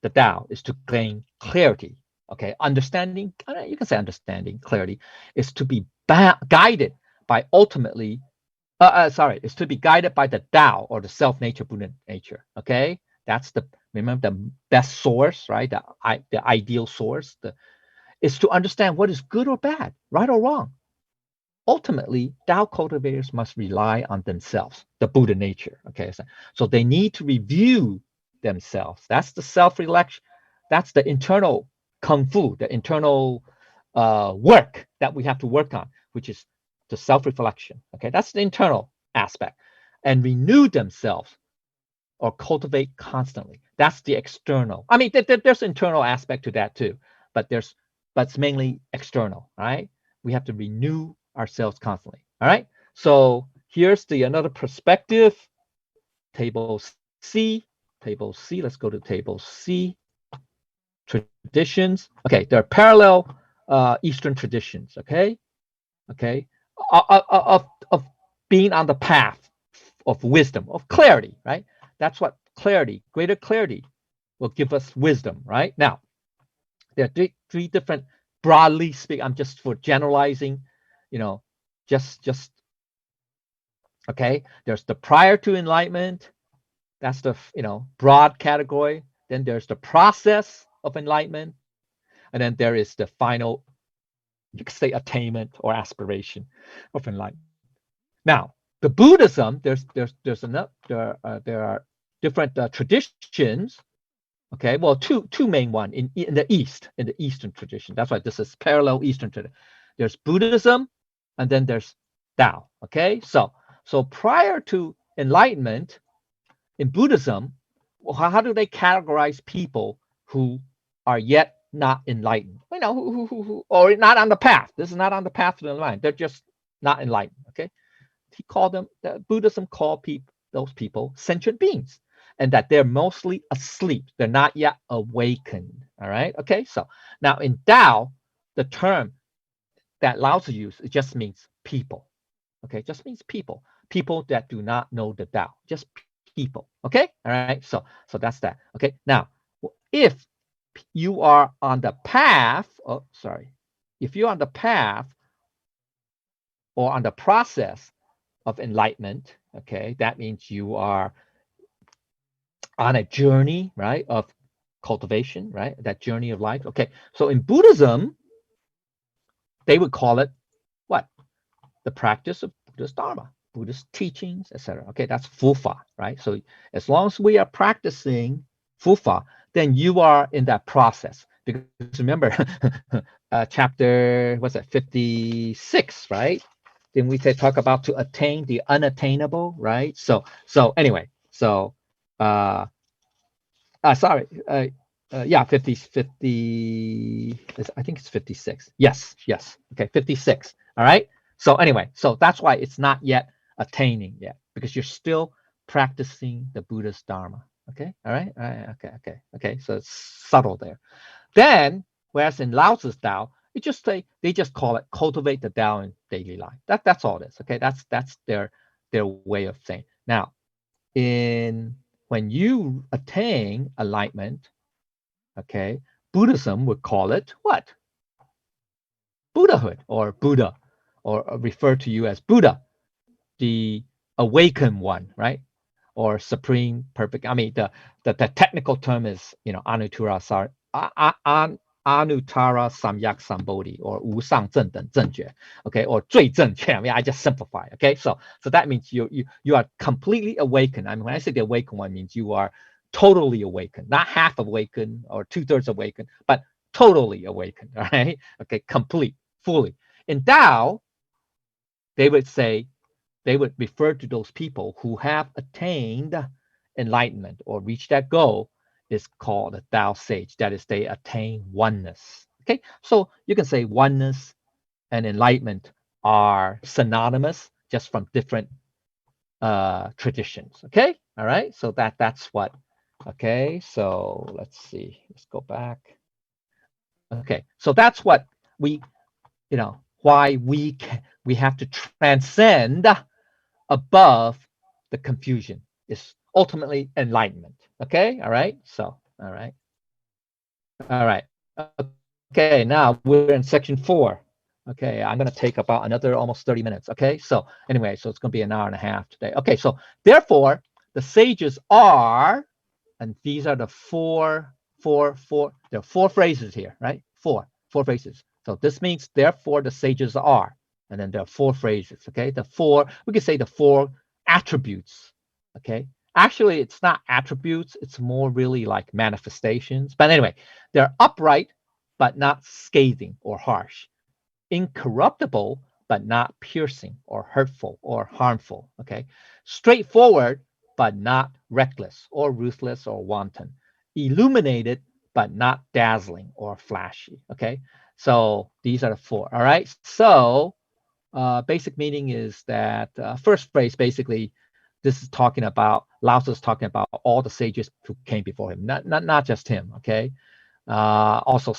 [SPEAKER 1] the Tao is to gain clarity, okay? Understanding, you can say understanding, clarity, is to be guided by ultimately, is to be guided by the Tao, or the self-nature, Buddha nature, okay? That's remember the best source, right? The ideal source. is to understand what is good or bad, right or wrong. Ultimately, Tao cultivators must rely on themselves, the Buddha nature. Okay, so they need to review themselves. That's the self-reflection. That's the internal kung fu, the internal work that we have to work on, which is the self-reflection. Okay, that's the internal aspect, and renew themselves or cultivate constantly. That's the external. I mean, there's internal aspect to that too, but it's mainly external. Right? We have to renew ourselves constantly. All right. So here's another perspective. Table C. Table C. Let's go to table C. Traditions. Okay, there are parallel Eastern traditions. Okay. Okay. Of being on the path of wisdom, of clarity. Right. That's what clarity, greater clarity, will give us wisdom. Right. Now, there are three different, broadly speaking. I'm just for generalizing. Just okay. There's the prior to enlightenment. That's the broad category. Then there's the process of enlightenment, and then there is the final, you could say, attainment or aspiration of enlightenment. Now, the Buddhism, there are different traditions. Okay, well, two main one in the East, in the Eastern tradition. That's why this is parallel Eastern tradition. There's Buddhism, and then there's Tao. Okay, so prior to enlightenment, in Buddhism, how do they categorize people who are yet not enlightened? Who or not on the path. This is not on the path to the enlightenment. They're just not enlightened. Okay, he called them. Buddhism called those people sentient beings, and that they're mostly asleep. They're not yet awakened. All right. Okay. So now in Tao, the term that Lao Tzu used, it just means people. Okay, it just means people. People that do not know the Tao. Just people. Okay. All right. So that's that. Okay. Now, if you are on the path, if you're on the path or on the process of enlightenment, okay, that means you are on a journey, right, of cultivation, right, that journey of life. Okay, so in Buddhism, they would call it what? The practice of Buddhist Dharma, Buddhist teachings, etc. Okay, that's Fufa, right? So as long as we are practicing Fufa, then you are in that process. Because remember, chapter, what's that, 56, right? Then we talk about to attain the unattainable, right? So anyway, sorry, yeah, 50, I think it's 56. Yes, okay, 56. All right. So anyway, so that's why it's not yet attaining yet, because you're still practicing the Buddhist Dharma. Okay. All right. Okay. So it's subtle there. Then, whereas in Lao Tzu's Tao, they just call it cultivate the Tao in daily life. That's all it is. Okay. That's their way of saying. Now, when you attain enlightenment, okay, Buddhism would call it what? Buddhahood or Buddha, or refer to you as Buddha, the awakened one, right? Or supreme perfect. I mean, the technical term is Anuttara Samyak Sambodhi, or 无上正等正觉, okay, or 最正确. I mean, I just simplify. Okay, so that means you are completely awakened. I mean, when I say the awakened one, means you are totally awakened, not half awakened or 2/3 awakened, but totally awakened. All right, okay, complete, fully. In Tao, they would refer to those people who have attained enlightenment or reached that goal, is called a Tao sage. That is, they attain oneness. Okay, so you can say oneness and enlightenment are synonymous, just from different traditions. Okay, all right. So that's what. Okay, so let's see. Let's go back. Okay, so that's what why we have to transcend above the confusion, is ultimately enlightenment. Okay, all right. So all right. Okay, now we're in section 4. Okay, I'm going to take about another almost 30 minutes. Okay, so anyway, so it's going to be an hour and a half today. Okay, so therefore, the sages are, and these are the four, there are 4 phrases here, right? 4. Four phrases. So this means, therefore, the sages are. And then there are four phrases, okay? We could say the four attributes, okay? Actually, it's not attributes. It's more really like manifestations. But anyway, they're upright, but not scathing or harsh. Incorruptible, but not piercing or hurtful or harmful, okay? Straightforward, but not reckless or ruthless or wanton. Illuminated, but not dazzling or flashy, okay? So these are the four, all right? So basic meaning is that first phrase, basically, this is talking about, Lao Tzu is talking about all the sages who came before him, not just him, okay? Also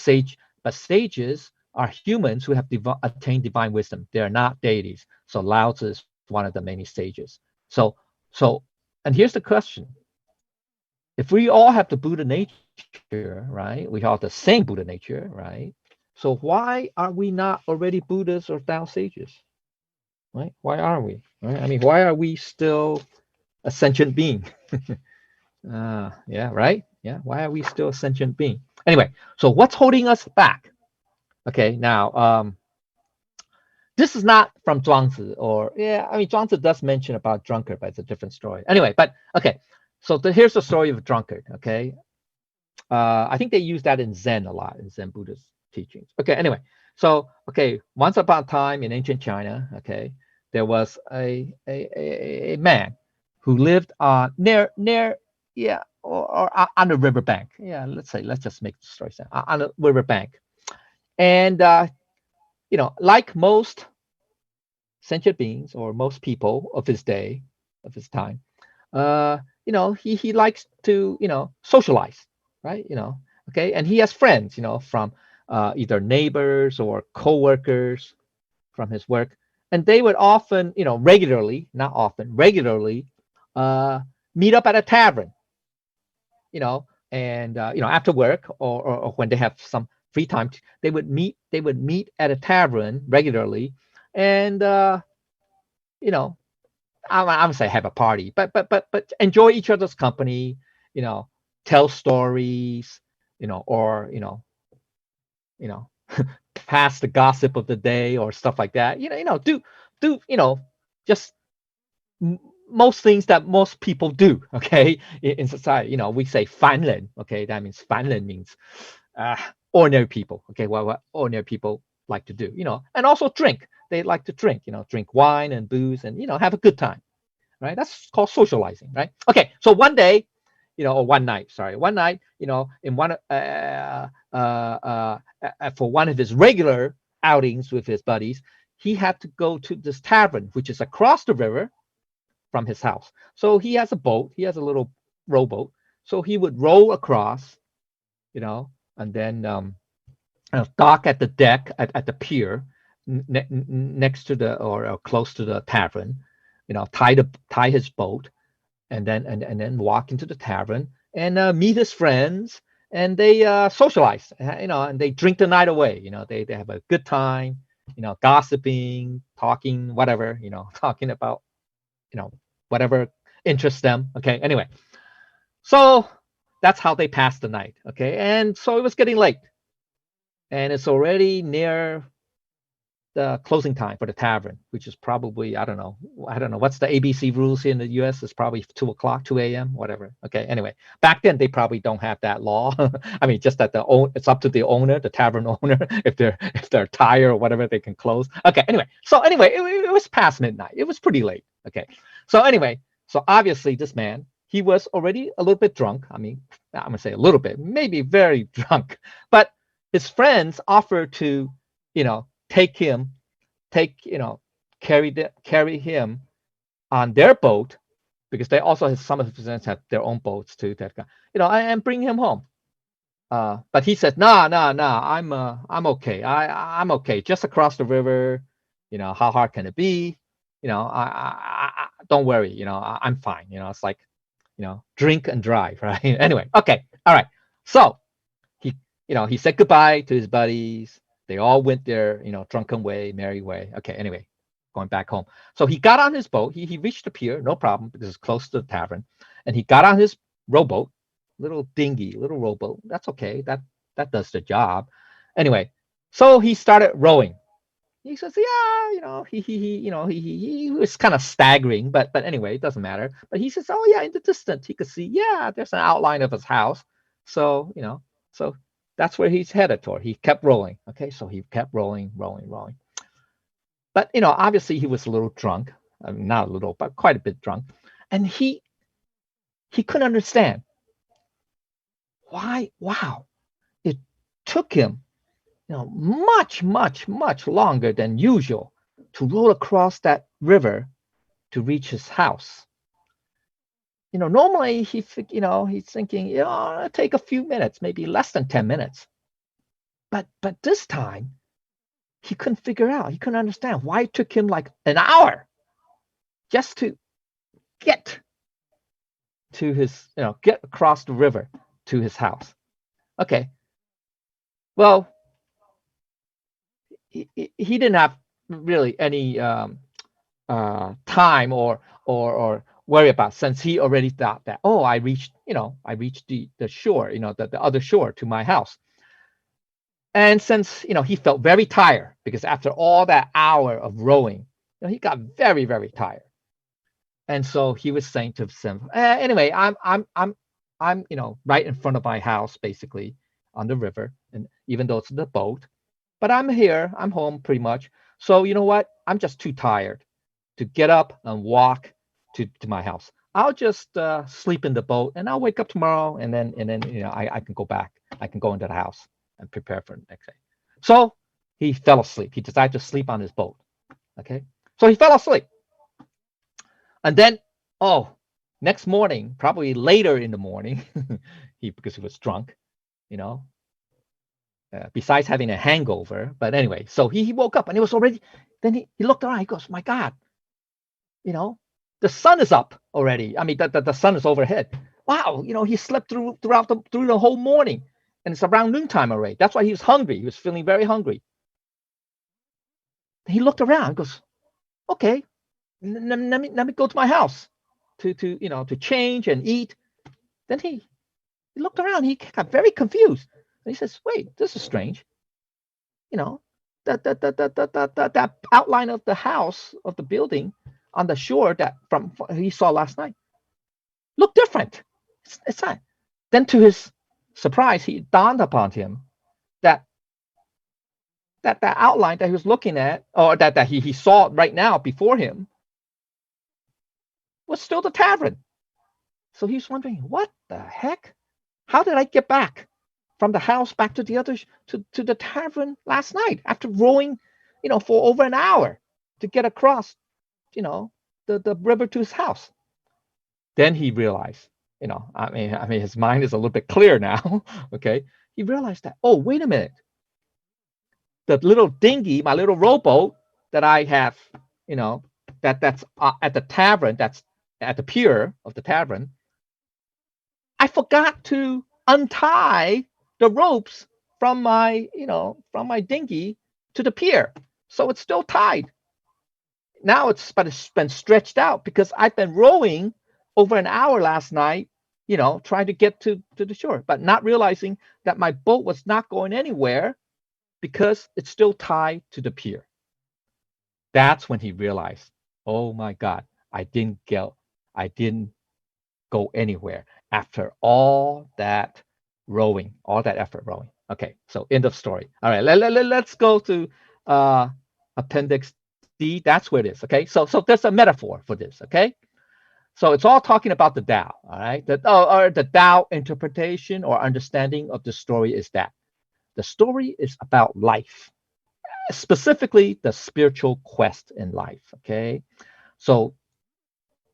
[SPEAKER 1] but sages are humans who have attained divine wisdom. They are not deities. So Lao Tzu is one of the many sages. So, and here's the question. If we all have the Buddha nature, right? We all have the same Buddha nature, right? So why are we not already Buddhas or Tao sages? Right? Why are we? Right? I mean, why are we still a sentient being? Yeah, right? Yeah, why are we still a sentient being? Anyway, so what's holding us back? Okay, now this is not from Zhuangzi, or yeah, I mean Zhuangzi does mention about drunkard, but it's a different story. Anyway, but okay, so here's the story of a drunkard. Okay, I think they use that in Zen a lot, in Zen Buddhist teachings. Okay, anyway, so okay, once upon a time in ancient China, okay, there was a man who lived on near yeah, or on the riverbank. Yeah, let's just make the story sound on the riverbank, and like most sentient beings or most people of his day, of his time, he likes to, socialize, right? Okay, and he has friends, from either neighbors or co-workers from his work, and they would often, regularly, not often, regularly, uh, meet up at a tavern, and after work, or when they have some free time, they would meet at a tavern regularly, and you know I would say have a party, but enjoy each other's company, you know, tell stories, or you know, pass the gossip of the day or stuff like that. Do just most things that most people do. Okay, in society, we say 凡人. Okay, that means 凡人 means uh, ordinary people. Okay, what ordinary people like to do. And also drink. They like to drink. Drink wine and booze, and have a good time, right? That's called socializing, right? Okay, so one day, or one night, sorry, one night, in one for one of his regular outings with his buddies, he had to go to this tavern, which is across the river from his house. So he has a boat, he has a little rowboat. So he would row across, and then dock at the deck at the pier next to the or close to the tavern, tie his boat, and then walk into the tavern and meet his friends, and they socialize, and they drink the night away. They have a good time, gossiping, talking, whatever, talking about, whatever interests them. Okay, anyway, so that's how they passed the night. Okay, and so it was getting late, and it's already near the closing time for the tavern, which is probably, I don't know what's the ABC rules here in the US. It's probably 2 o'clock, 2 a.m., whatever. Okay, anyway, back then they probably don't have that law. I mean, just that it's up to the owner, the tavern owner, if they're tired or whatever, they can close. Okay, anyway, it was past midnight. It was pretty late. Okay, so anyway, so obviously this man, he was already a little bit drunk. I mean, I'm gonna say a little bit, maybe very drunk, but his friends offered to, you know take him, carry him on their boat, because they also have, some of the representatives have their own boats too, that and bring him home. But he said, nah, nah, nah, I'm okay. I'm okay. Just across the river. How hard can it be? I don't worry. I'm fine. It's like, drink and drive, right? Anyway, okay, all right. So he said goodbye to his buddies. They all went their, drunken way, merry way. Okay, anyway, going back home. So he got on his boat. He reached the pier, no problem, because it's close to the tavern. And he got on his rowboat, little dinghy, little rowboat. That's okay. That does the job. Anyway, So he started rowing. He says, yeah, he was kind of staggering, but anyway, it doesn't matter. But he says, oh yeah, in the distance he could see, yeah, there's an outline of his house. So so that's where he's headed toward. He kept rolling. Okay, so he kept rolling, rolling, rolling. But obviously he was a little drunk. I mean, not a little, but quite a bit drunk, and he couldn't understand why. Wow, it took him much, much, much longer than usual to roll across that river to reach his house. Normally he's thinking, it'll take a few minutes, maybe less than 10 minutes. But this time he couldn't figure out, he couldn't understand why it took him like an hour just to get to his, get across the river to his house. Okay. Well, he didn't have really any time or worry about, since he already thought that, oh, I reached the shore, the other shore to my house. And since he felt very tired, because after all that hour of rowing, he got very, very tired. And so he was saying to himself, anyway, I'm right in front of my house, basically on the river, and even though it's the boat, but I'm here, I'm home pretty much. So you know what? I'm just too tired to get up and walk to my house. I'll just sleep in the boat, and I'll wake up tomorrow, and then I can go back. I can go into the house and prepare for the next day. So he fell asleep. He decided to sleep on his boat. Okay, so he fell asleep, and then next morning, probably later in the morning, because he was drunk, you know. Besides having a hangover, but anyway, so he woke up and it was already. Then he looked around. He goes, "My God, you know, the sun is up already. I mean, the sun is overhead. Wow, he slept through the whole morning, and it's around noontime already. That's why he was hungry. He was feeling very hungry. He looked around and goes, okay, let me go to my house to change and eat. Then he looked around. He got very confused. And he says, wait, this is strange. You know, that outline of the house, of the building on the shore that from he saw last night looked different. It's not. Then to his surprise, he dawned upon him that that outline that he was looking at, or that he saw right now before him, was still the tavern. So he's wondering, what the heck? How did I get back from the house back to the other to the tavern last night after rowing, for over an hour to get across, the river to his house? Then he realized, I mean, his mind is a little bit clear now. Okay, he realized that, oh, wait a minute, the little dinghy, my little rowboat that I have, that's at the tavern, that's at the pier of the tavern. I forgot to untie the ropes from my dinghy to the pier, so it's still tied. Now it's been stretched out because I've been rowing over an hour last night, trying to get to the shore, but not realizing that my boat was not going anywhere because it's still tied to the pier. That's when he realized, oh my God, I didn't go anywhere after all that rowing, all that effort rowing. Okay, so end of story. All right, let's go to appendix D. That's where it is. Okay, so there's a metaphor for this. Okay, so it's all talking about the Tao. All right, or the Tao interpretation or understanding of the story is that the story is about life, specifically the spiritual quest in life. Okay, so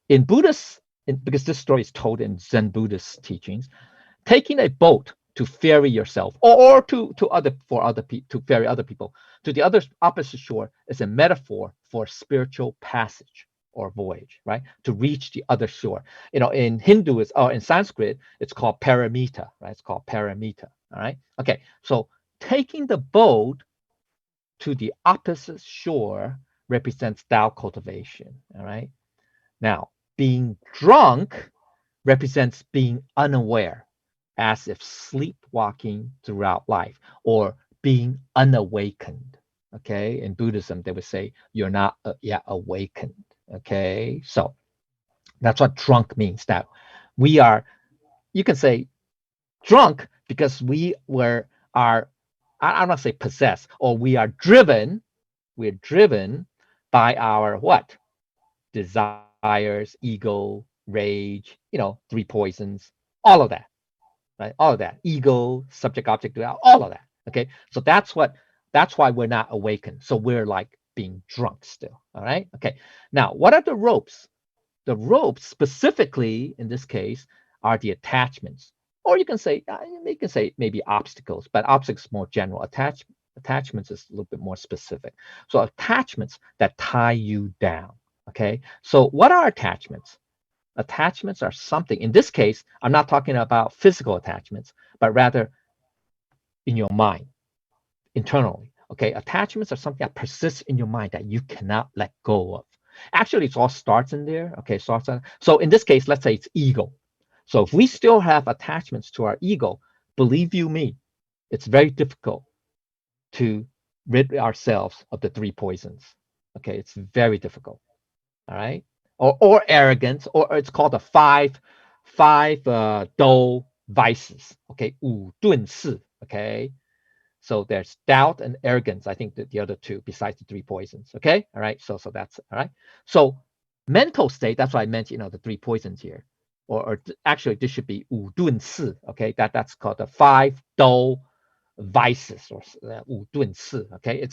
[SPEAKER 1] in Buddhist, because this story is told in Zen Buddhist teachings, taking a boat to ferry yourself or to ferry other people to the other opposite shore is a metaphor for spiritual passage or voyage, right? To reach the other shore. In Hinduism or in Sanskrit, it's called paramita, right? It's called paramita. All right. Okay. So taking the boat to the opposite shore represents Tao cultivation. All right. Now, being drunk represents being unaware, as if sleepwalking throughout life, or being unawakened. Okay, in Buddhism, they would say you're not yet awakened. Okay, so that's what drunk means. That we are, you can say, drunk because we are, I don't want to say possessed, or we are driven. We're driven by our what? Desires, ego, rage, three poisons, all of that, right? All of that, ego, subject, object, all of that. Okay, so that's why we're not awakened. So we're like being drunk still. All right. Okay. Now, what are the ropes? The ropes, specifically in this case, are the attachments, or you can say maybe obstacles, but obstacles more general. Attachments is a little bit more specific. So attachments that tie you down. Okay. So what are attachments? Attachments are something. In this case, I'm not talking about physical attachments, but rather in your mind, internally. Okay, attachments are something that persists in your mind that you cannot let go of. Actually, it all starts in there. Okay, starts on. So in this case, let's say it's ego. So if we still have attachments to our ego, believe you me, it's very difficult to rid ourselves of the three poisons. Okay, it's very difficult. All right, or arrogance, or it's called the five dou vices. Okay, 5顿式. Okay, so there's doubt and arrogance. I think the other two besides the three poisons. Okay. All right. So that's all right. So mental state, that's why I meant, the three poisons here. Or actually this should be 5顿式. Okay. That's called the five dou vices, or 5顿式. Okay.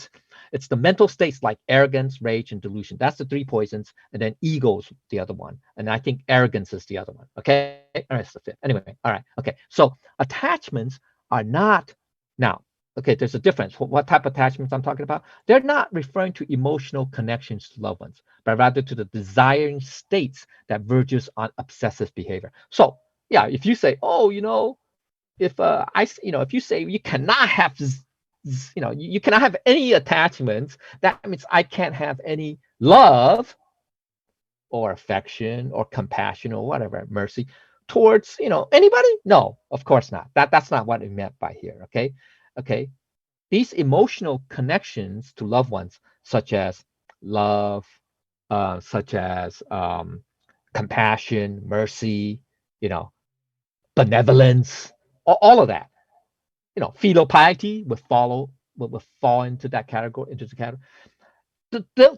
[SPEAKER 1] It's the mental states like arrogance, rage, and delusion. That's the three poisons. And then ego is the other one. And I think arrogance is the other one. Okay. All right. That's the fifth. Anyway. All right. Okay. So attachments are not now. Okay, there's a difference. What type of attachments I'm talking about? They're not referring to emotional connections to loved ones, but rather to the desiring states that verges on obsessive behavior. So, yeah, if you say, oh, if you say you cannot have, you cannot have any attachments, that means I can't have any love or affection or compassion or whatever, mercy towards, anybody. No, of course not. That's not what it meant by here. Okay. Okay, these emotional connections to loved ones, such as love, such as compassion, mercy, you know, benevolence, all of that, filial piety would fall into that category, into the category.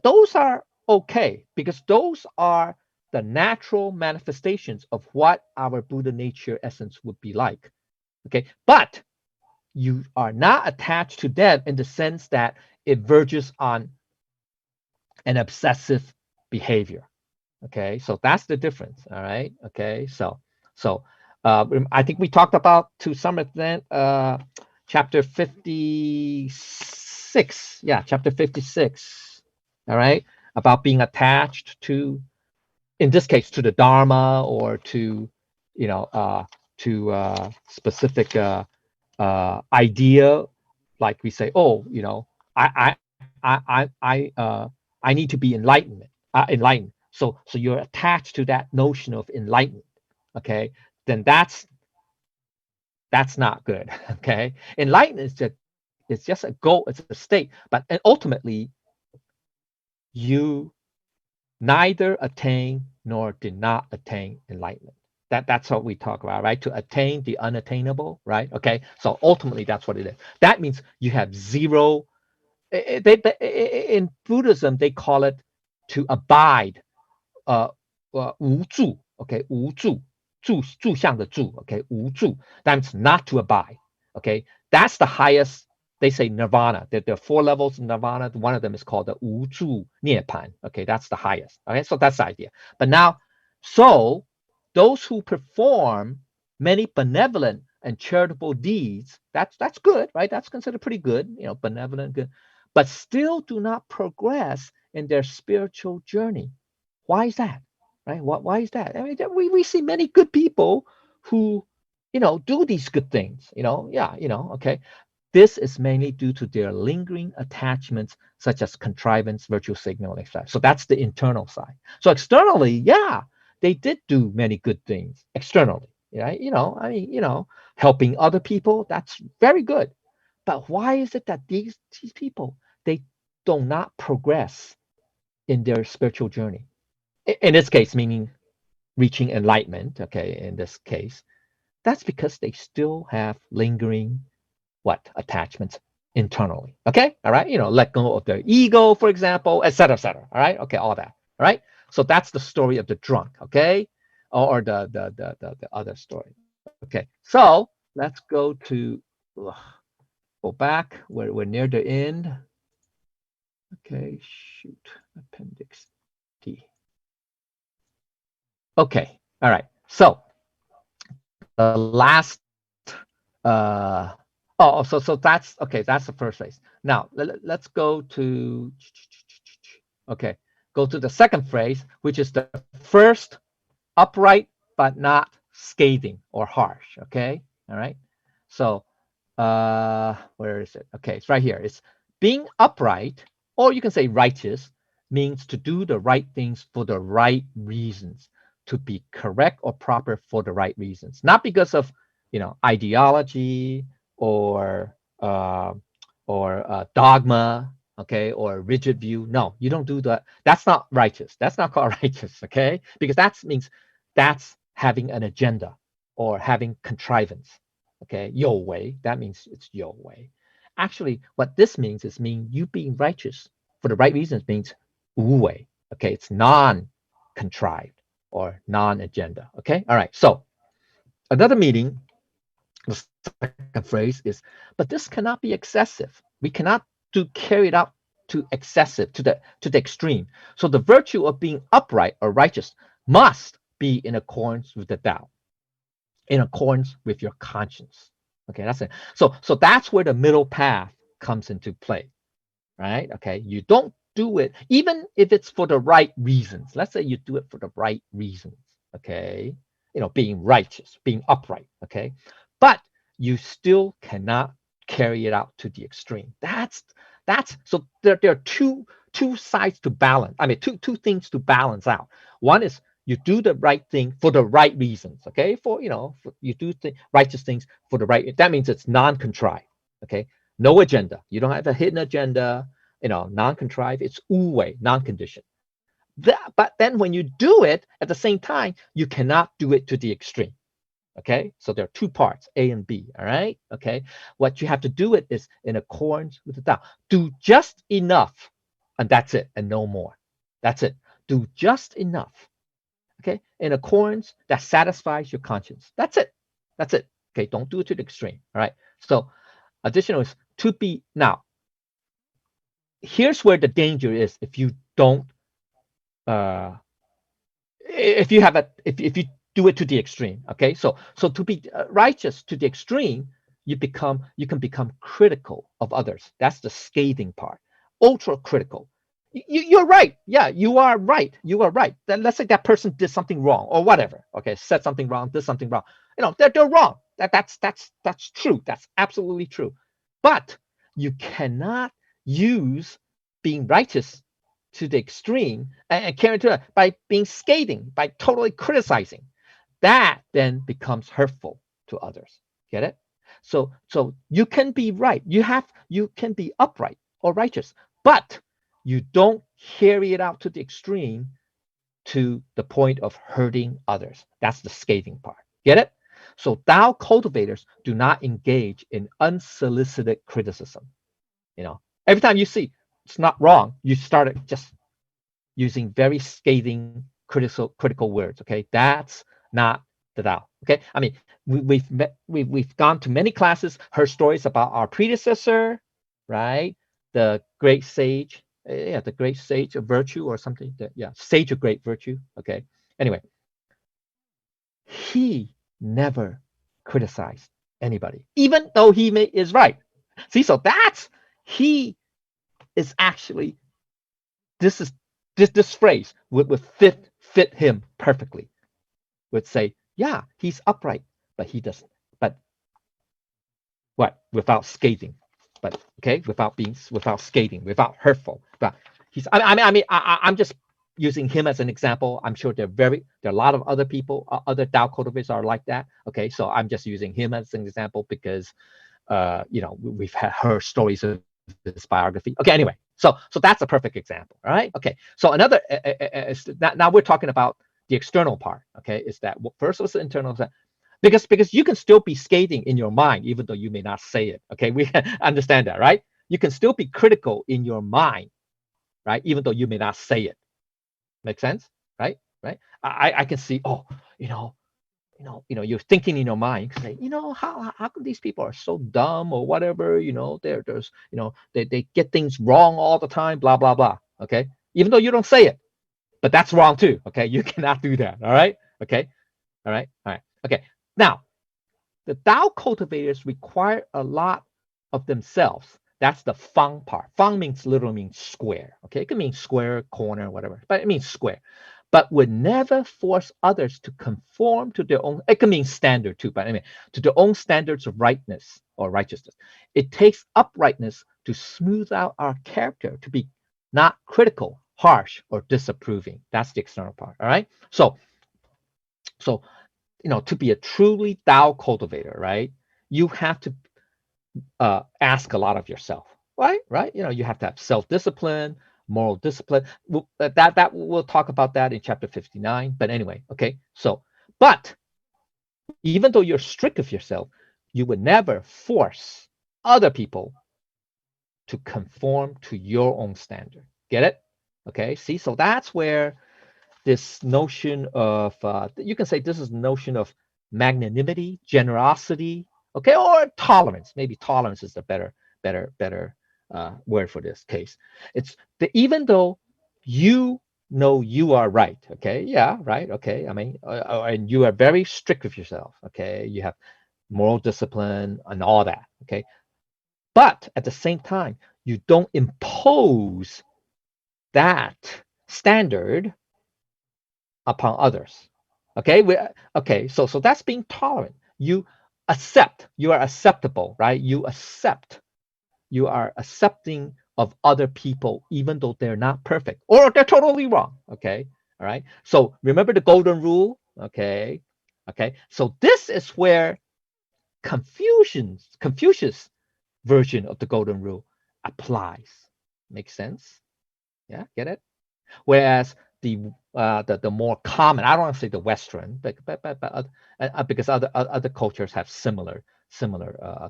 [SPEAKER 1] Those are okay because those are the natural manifestations of what our Buddha nature essence would be like. Okay, but you are not attached to them in the sense that it verges on an obsessive behavior. Okay, so that's the difference. All right. Okay, so I think we talked about to some extent chapter 56. Yeah, chapter 56. All right, about being attached to, in this case, to the Dharma, or to, specific idea, like we say, oh, I need to be enlightened. So you're attached to that notion of enlightenment. Okay, then that's not good. Okay, enlightenment is just a goal, it's a state, but ultimately you neither attain nor did not attain enlightenment. That's what we talk about, right? To attain the unattainable, right? Okay, so ultimately that's what it is. That means you have zero. In Buddhism they call it to abide, 无住. Okay, 无住, 住相的住. Okay, 无住. That means not to abide. Okay, that's the highest. They say nirvana. There are four levels of nirvana. One of them is called the 无住 Nieppan. Okay, that's the highest. Okay, so that's the idea. But now, so those who perform many benevolent and charitable deeds, that's good, right? That's considered pretty good, benevolent, good, but still do not progress in their spiritual journey. Why is that? Right? Why is that? I mean, we see many good people who, do these good things. Yeah, okay. This is mainly due to their lingering attachments, such as contrivance, virtue signal, etc. So that's the internal side. So externally, yeah, they did do many good things externally. Right? I mean, helping other people, that's very good. But why is it that these people, they do not progress in their spiritual journey? In this case, meaning reaching enlightenment, okay, in this case, that's because they still have lingering what? Attachments internally. Okay? All right. Let go of their ego, for example, etc., etc. All right. Okay, all that. All right. So that's the story of the drunk, okay? Or the other story. Okay. So let's go to go back. We're near the end. Okay, shoot. Appendix D. Okay. All right. So the last so that's okay, that's the first phrase. Now let's go to okay, go to the second phrase, which is the first upright but not scathing or harsh. Okay, all right. So where is it? Okay, it's right here. It's being upright, or you can say righteous, means to do the right things for the right reasons, to be correct or proper for the right reasons, not because of ideology or dogma, okay, or rigid view. No, you don't do that. That's not righteous. That's not called righteous, okay, because that means that's having an agenda or having contrivance. Okay, your way. That means it's your way. Actually, what this means is you being righteous for the right reasons means wu wei. Okay, it's non-contrived or non-agenda. Okay, all right. So another meaning, the second phrase is, but this cannot be excessive. We cannot carry it out to excessive, to the extreme. So the virtue of being upright or righteous must be in accordance with the Tao, in accordance with your conscience. Okay, that's it. So that's where the middle path comes into play, right? Okay, you don't do it even if it's for the right reasons. Let's say you do it for the right reasons. Okay, being righteous, being upright. Okay, but you still cannot carry it out to the extreme. That's so there are two sides to balance. I mean, two things to balance out. One is you do the right thing for the right reasons. Okay, you do righteous things for the right. That means it's non-contrived. Okay, no agenda. You don't have a hidden agenda. Non-contrived. It's wu wei, non-conditioned. But then when you do it at the same time, you cannot do it to the extreme. Okay, so there are two parts, A and B. All right. Okay, what you have to do it is in accordance with the Tao. Do just enough, and that's it, and no more. That's it. Do just enough. Okay, in accordance that satisfies your conscience. That's it. That's it. Okay, don't do it to the extreme. All right. So additional is to be now. Here's where the danger is if you don't if you do it to the extreme. Okay, so to be righteous to the extreme, you can become critical of others. That's the scathing part. Ultra critical. You're right. Yeah, you are right. You are right. Then let's say that person did something wrong or whatever. Okay, said something wrong, did something wrong. They're wrong. That's true. That's absolutely true. But you cannot use being righteous to the extreme and carry to by being scathing, by totally criticizing. That then becomes hurtful to others. Get it? So you can be right. You can be upright or righteous, but you don't carry it out to the extreme to the point of hurting others. That's the scathing part. Get it? So Tao cultivators do not engage in unsolicited criticism. Every time you see it's not wrong, you start just using very scathing critical words. Okay, that's not the Tao. Okay, I mean we've gone to many classes, heard stories about our predecessor, right? The great sage, the great sage of virtue or something. Sage of great virtue. Okay. Anyway, he never criticized anybody, even though he is right. See, so he is actually this phrase would fit him perfectly. Would say, yeah, he's upright, but he doesn't. But what? Without scathing. But okay, without scathing, without hurtful. But I'm just using him as an example. I'm sure there are a lot of other people, other Tao cultivators are like that. Okay, so I'm just using him as an example because we've heard stories of his biography. Okay, anyway, so that's a perfect example. All right. Okay. So another now we're talking about the external part. Okay, is that first was the internal, because you can still be scathing in your mind even though you may not say it. Okay, we understand that, right? You can still be critical in your mind, right? Even though you may not say it. Make sense? Right? Right? I can see, oh, you're thinking in your mind, you say, how come these people are so dumb or whatever, there's, they get things wrong all the time, blah, blah, blah. Okay. Even though you don't say it, but that's wrong too. Okay. You cannot do that. All right. Okay. All right. All right. Okay. Now, the Tao cultivators require a lot of themselves. That's the fang part. Fang literally means square. Okay, it can mean square, corner, whatever, but it means square. But would never force others to conform to their own. It can mean standard too, but I mean to their own standards of rightness or righteousness. It takes uprightness to smooth out our character, to be not critical, harsh, or disapproving. That's the external part. All right. So to be a truly Tao cultivator, right? You have to ask a lot of yourself, right? Right? You have to have self-discipline, moral discipline. That we'll talk about that in chapter 59. But anyway, okay. So, but even though you're strict with yourself, you would never force other people to conform to your own standard. Get it? Okay. See, so that's where this notion of you can say this is notion of magnanimity, generosity, okay, or tolerance. Maybe tolerance is the better word for this case. It's even though you know you are right, okay, yeah, right, okay. I mean, and you are very strict with yourself, okay. You have moral discipline and all that, okay. But at the same time, you don't impose that standard upon others. Okay, so that's being tolerant. You accept, you are acceptable, right? You are accepting of other people, even though they're not perfect or they're totally wrong. Okay, all right. So remember the golden rule. Okay, okay. So this is where Confucius version of the golden rule applies. Makes sense? Yeah, get it? Whereas the more common, I don't want to say the Western, but because other cultures have similar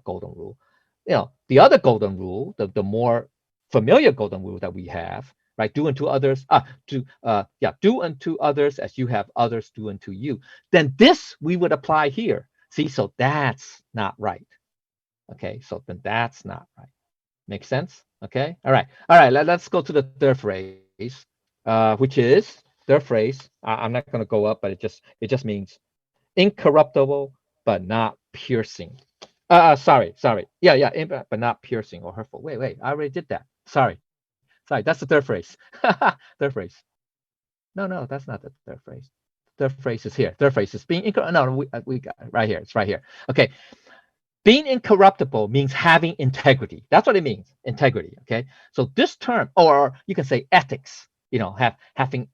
[SPEAKER 1] golden rule. The other golden rule, the more familiar golden rule that we have, right? Do unto others, do unto others as you have others do unto you. Then this we would apply here. See, so that's not right. Okay, so then that's not right. Make sense? Okay. All right. All right. Let's go to the third phrase, which is third phrase. I'm not going to go up, but it just means incorruptible but not piercing. Sorry. Yeah. But not piercing or hurtful. Wait. I already did that. Sorry. That's the third phrase. Third phrase. No. That's not the third phrase. Third phrase is here. Third phrase is being incorruptible. No, we got it right here. It's right here. Okay. Being incorruptible means having integrity. That's what it means, integrity. Okay, so this term, or you can say ethics. Having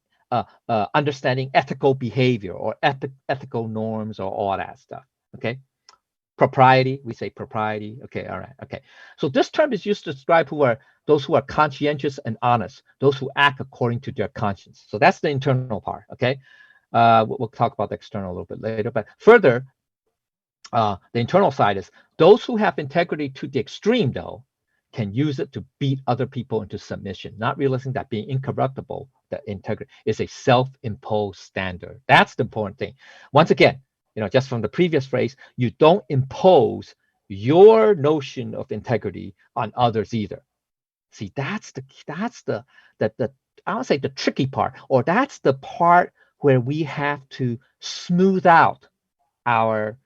[SPEAKER 1] understanding ethical behavior or ethical norms or all that stuff. Okay, propriety. We say propriety. Okay, all right. Okay, so this term is used to describe those who are conscientious and honest, those who act according to their conscience. So that's the internal part. Okay, we'll talk about the external a little bit later. But further, the internal side is those who have integrity to the extreme, though, can use it to beat other people into submission, not realizing that being incorruptible, that integrity is a self-imposed standard. That's the important thing. Once again, just from the previous phrase, you don't impose your notion of integrity on others either. See, that's the I would say the tricky part, or that's the part where we have to smooth out our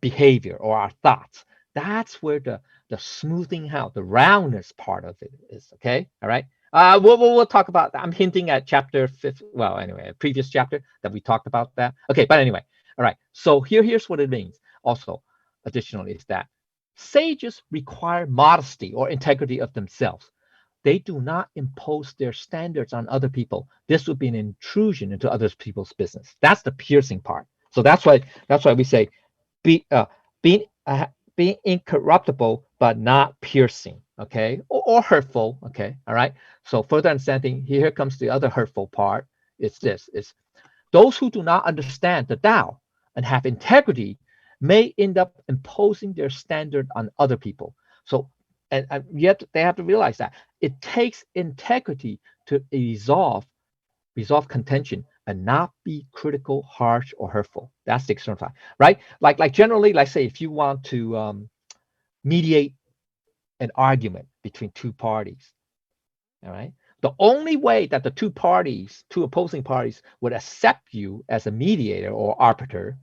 [SPEAKER 1] behavior or our thoughts. That's where the smoothing out, the roundness part of it is. Okay, all right. We'll talk about that. I'm hinting at chapter 5. Well, anyway, a previous chapter that we talked about that. Okay, but anyway, all right. So here's what it means. Also, additionally, is that sages require modesty or integrity of themselves. They do not impose their standards on other people. This would be an intrusion into other people's business. That's the piercing part. So that's why we say being being incorruptible but not piercing, okay, or hurtful, okay, all right. So further understanding, here comes the other hurtful part. It's this: is those who do not understand the Tao and have integrity may end up imposing their standard on other people. So, and yet they have to realize that it takes integrity to resolve contention and not be critical, harsh, or hurtful. That's the external side, right? Like generally, like say, if you want to mediate an argument between two parties, all right, the only way that the two opposing parties, would accept you as a mediator or arbiter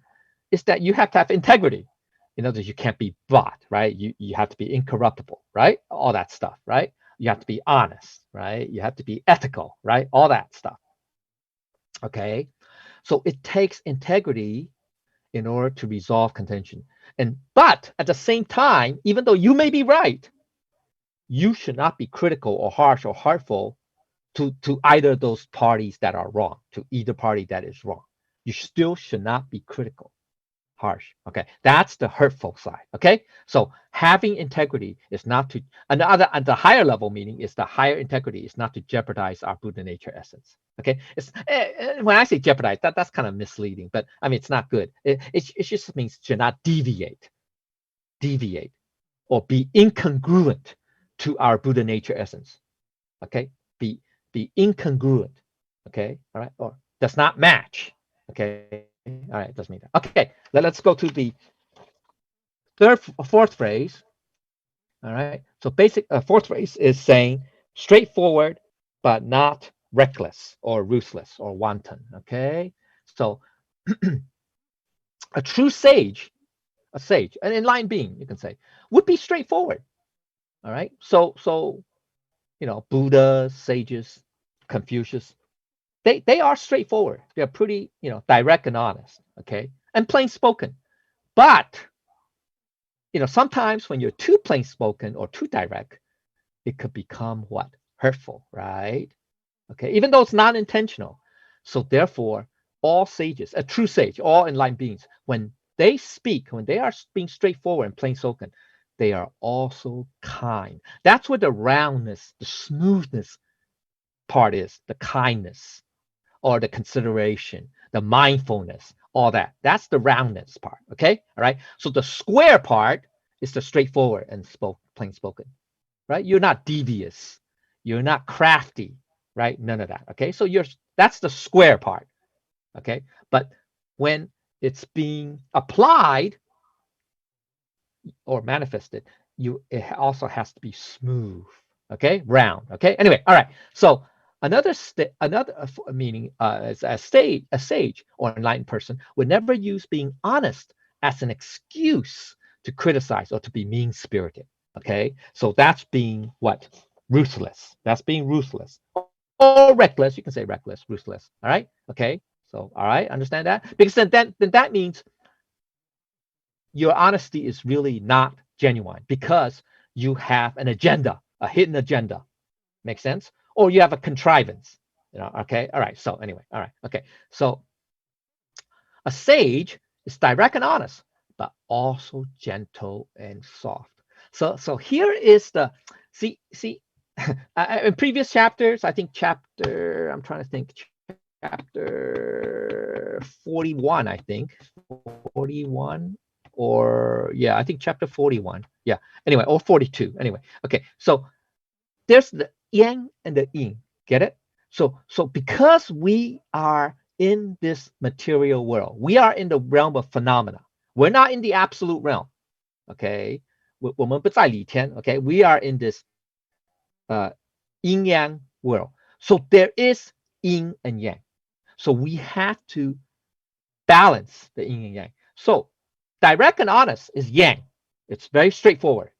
[SPEAKER 1] is that you have to have integrity. In other words, you can't be bought, right? You have to be incorruptible, right? All that stuff, right? You have to be honest, right? You have to be ethical, right? All that stuff. Okay. So it takes integrity in order to resolve contention. But at the same time, even though you may be right, you should not be critical or harsh or hurtful to either of those parties that are wrong, to either party that is wrong. You still should not be critical, harsh. Okay, that's the hurtful side. Okay, so having integrity is not to, and the higher level meaning is the higher integrity is not to jeopardize our Buddha nature essence. Okay, it's when I say jeopardize, that's kind of misleading, but I mean it's not good. It just means to not deviate, or be incongruent to our Buddha nature essence. Okay, be incongruent. Okay, all right, or does not match. Okay, all right, doesn't mean that. Okay, let's go to the fourth phrase. All right, so fourth phrase is saying straightforward but not reckless or ruthless or wanton. Okay, so a true sage, an enlightened being, you can say, would be straightforward. All right, so Buddha, sages, Confucius, they are straightforward. They're pretty, direct and honest, okay, and plain spoken. But sometimes when you're too plain spoken or too direct, it could become what? Hurtful, right? Okay, even though it's not intentional. So therefore, all sages, a true sage, all enlightened beings, when they speak, when they are being straightforward and plain spoken, they are also kind. That's where the roundness, the smoothness part is, the kindness or the consideration, the mindfulness, all that. That's the roundness part. Okay. All right. So the square part is the straightforward and plain spoken, right? You're not devious. You're not crafty, right? None of that. Okay. So that's the square part. Okay. But when it's being applied or manifested, it also has to be smooth. Okay. Round. Okay. Anyway. All right. So another meaning as a sage or enlightened person would never use being honest as an excuse to criticize or to be mean-spirited. Okay, so that's being what? Ruthless. That's being ruthless or reckless. You can say reckless, ruthless. All right. Okay. So all right, understand that? Because then that means your honesty is really not genuine because you have an agenda, a hidden agenda. Make sense? Or you have a contrivance. Okay. All right. So anyway, all right. Okay. So a sage is direct and honest, but also gentle and soft. So here is the see in previous chapters, I think I'm trying to think, chapter 41, I think 41, or yeah, I think chapter 41. Yeah. Anyway, or 42. Anyway. Okay. So there's the yang and the yin. Get it? So because we are in this material world, we are in the realm of phenomena. We're not in the absolute realm. Okay, 我们不在里天. Okay, we are in this yin yang world. So there is yin and yang. So we have to balance the yin and yang. So direct and honest is yang. It's very straightforward.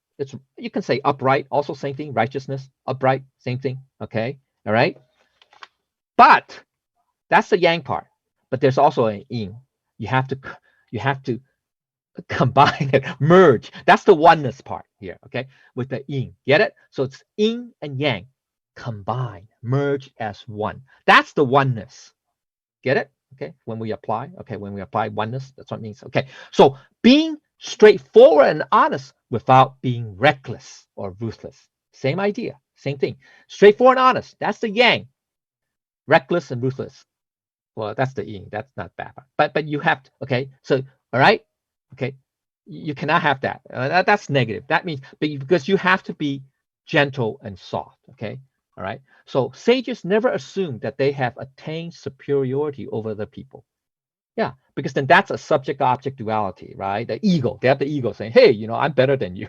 [SPEAKER 1] You can say upright, also same thing. Righteousness, upright, same thing. Okay, all right. But that's the yang part. But there's also an yin. You have to combine it, merge. That's the oneness part here. Okay, with the yin. Get it? So it's yin and yang combine, merge as one. That's the oneness. Get it? Okay. When we apply oneness, that's what it means. Okay. So being Straightforward and honest without being reckless or ruthless. Same idea, same thing. Straightforward and honest. That's the yang. Reckless and ruthless. Well, that's the yin. That's not bad. But you have to, okay. So all right, okay. You cannot have that. That's negative. That means because you have to be gentle and soft. Okay. All right. So sages never assume that they have attained superiority over the people. Yeah, because then that's a subject-object duality, right? The ego, they have the ego saying, "Hey, I'm better than you,"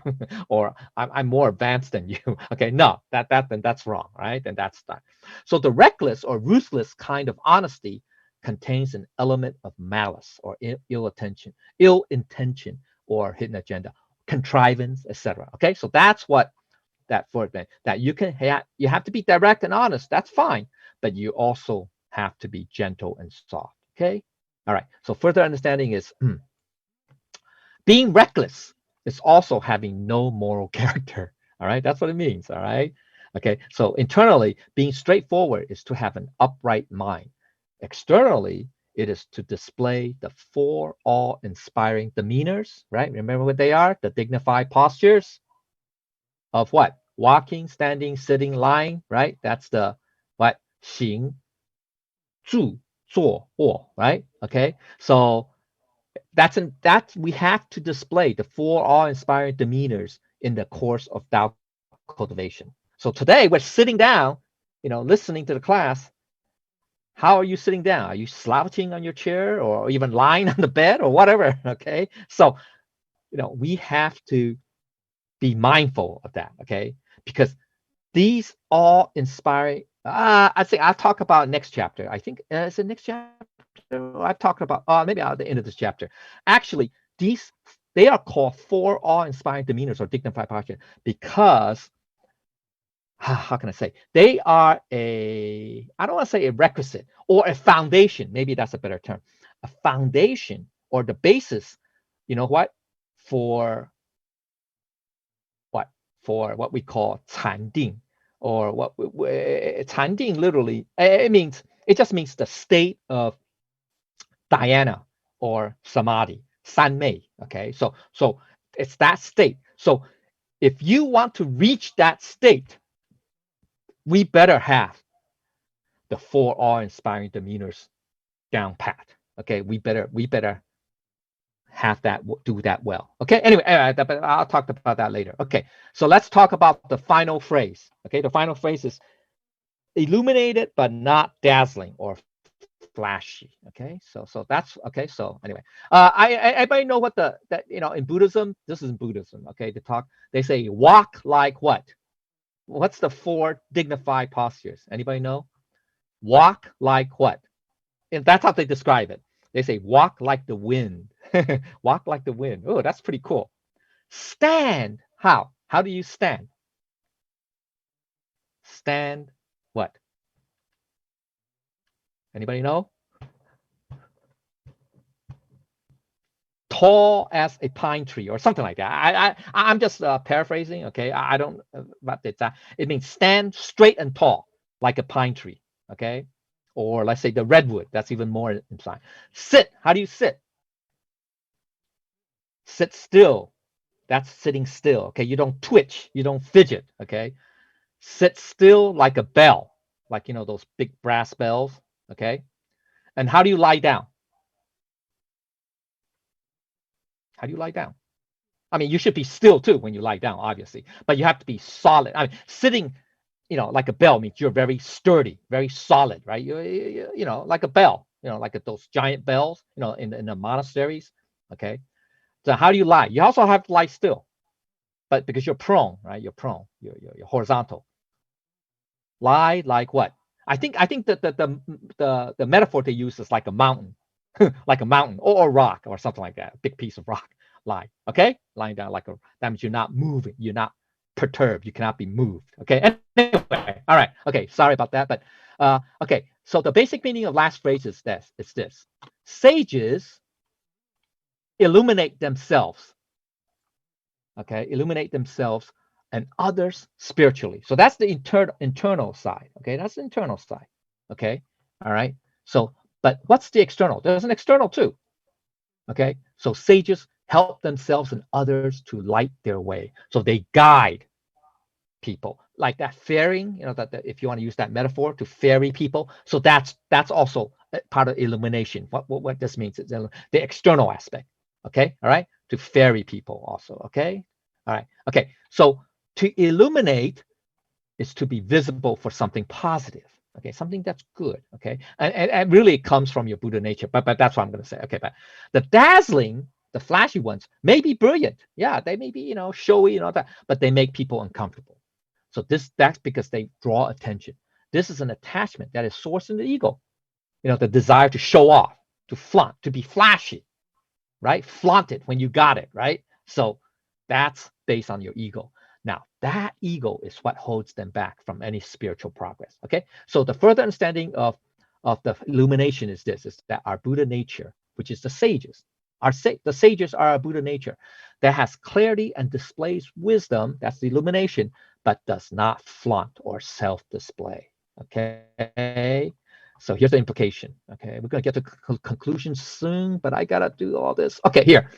[SPEAKER 1] or "I'm more advanced than you." Okay, no, then that's wrong, right? Then that's that. So the reckless or ruthless kind of honesty contains an element of malice or ill intention or hidden agenda, contrivance, etc. Okay, so that's what that fourth thing that you have to be direct and honest. That's fine, but you also have to be gentle and soft. Okay. All right. So further understanding is being reckless is also having no moral character. All right. That's what it means. All right. Okay. So internally, being straightforward is to have an upright mind. Externally, it is to display the four awe-inspiring demeanors, right? Remember what they are? The dignified postures of what? Walking, standing, sitting, lying, right? That's the what? 行, 住, 坐, 卧, right? Okay. So that we have to display the four awe-inspiring demeanors in the course of Tao cultivation. So today we're sitting down, listening to the class. How are you sitting down? Are you slouching on your chair or even lying on the bed or whatever? Okay. So, we have to be mindful of that. Okay. Because these all inspire. I think I'll talk about next chapter. I think is the next chapter I've talked about. Maybe at the end of this chapter. Actually, they are called four awe-inspiring demeanors or dignified posture because how can I say they are I don't want to say a requisite or a foundation. Maybe that's a better term. A foundation or the basis. You know what? For what we call 禅定, or what 禅定 literally it just means the state of dhyana or samadhi, sanmei. Okay, so it's that state. So if you want to reach that state, we better have the four awe-inspiring demeanors down pat. Okay, we better have that do that well. Okay, anyway, but I'll talk about that later. Okay, so let's talk about the final phrase. Okay, the final phrase is illuminated but not dazzling or flashy. Okay, so that's okay. So anyway, everybody know what that in Buddhism, this is in Buddhism. Okay, they say walk like what? What's the four dignified postures? Anybody know? Walk like what? And that's how they describe it. They say walk like the wind. Walk like the wind. Oh, that's pretty cool. Stand. How? How do you stand? Stand what? Anybody know? Tall as a pine tree or something like that. I'm just paraphrasing. Okay, I don't. But it means stand straight and tall like a pine tree. Okay, or let's say the redwood. That's even more implied. Sit. How do you sit? Sit still. That's sitting still. Okay, you don't twitch. You don't fidget. Okay, sit still like a bell, like those big brass bells. Okay, and how do you lie down? How do you lie down? I mean, you should be still too when you lie down, obviously, but you have to be solid. I mean, sitting, like a bell means you're very sturdy, very solid, right? Like a bell, like those giant bells, in the monasteries. Okay. So how do you lie? You also have to lie still, but because you're prone, right? You're prone. You're horizontal. Lie like what? I think that the metaphor they use is like a mountain, like a mountain or a rock or something like that, a big piece of rock. Lie, okay? Lying down that means you're not moving, you're not perturbed, you cannot be moved. Okay. Anyway, all right. Okay, sorry about that, but okay. So the basic meaning of last phrase is this: sages illuminate themselves. Okay, illuminate themselves and others spiritually. So that's the internal side. Okay, that's the internal side. Okay, all right. So, but what's the external? There's an external too. Okay, so sages help themselves and others to light their way. So they guide people, like that ferrying, that if you want to use that metaphor, to ferry people. So that's also part of illumination. What this means is the external aspect. Okay, all right, to ferry people also. Okay, all right, okay. So to illuminate is to be visible for something positive. Okay, something that's good. Okay, and really it comes from your Buddha nature. But that's what I'm going to say. Okay, but the dazzling, the flashy ones may be brilliant. Yeah, they may be showy and all that, but they make people uncomfortable. So that's because they draw attention. This is an attachment that is sourced in the ego. The desire to show off, to flaunt, to be flashy, right? Flaunt it when you got it, right? So that's based on your ego. Now, that ego is what holds them back from any spiritual progress. Okay. So the further understanding of the illumination is this: is that our Buddha nature, which is the sages, the sages are our Buddha nature that has clarity and displays wisdom. That's the illumination, but does not flaunt or self-display. Okay. So here's the implication. Okay, we're going to get to conclusion soon, but I got to do all this. Okay, here.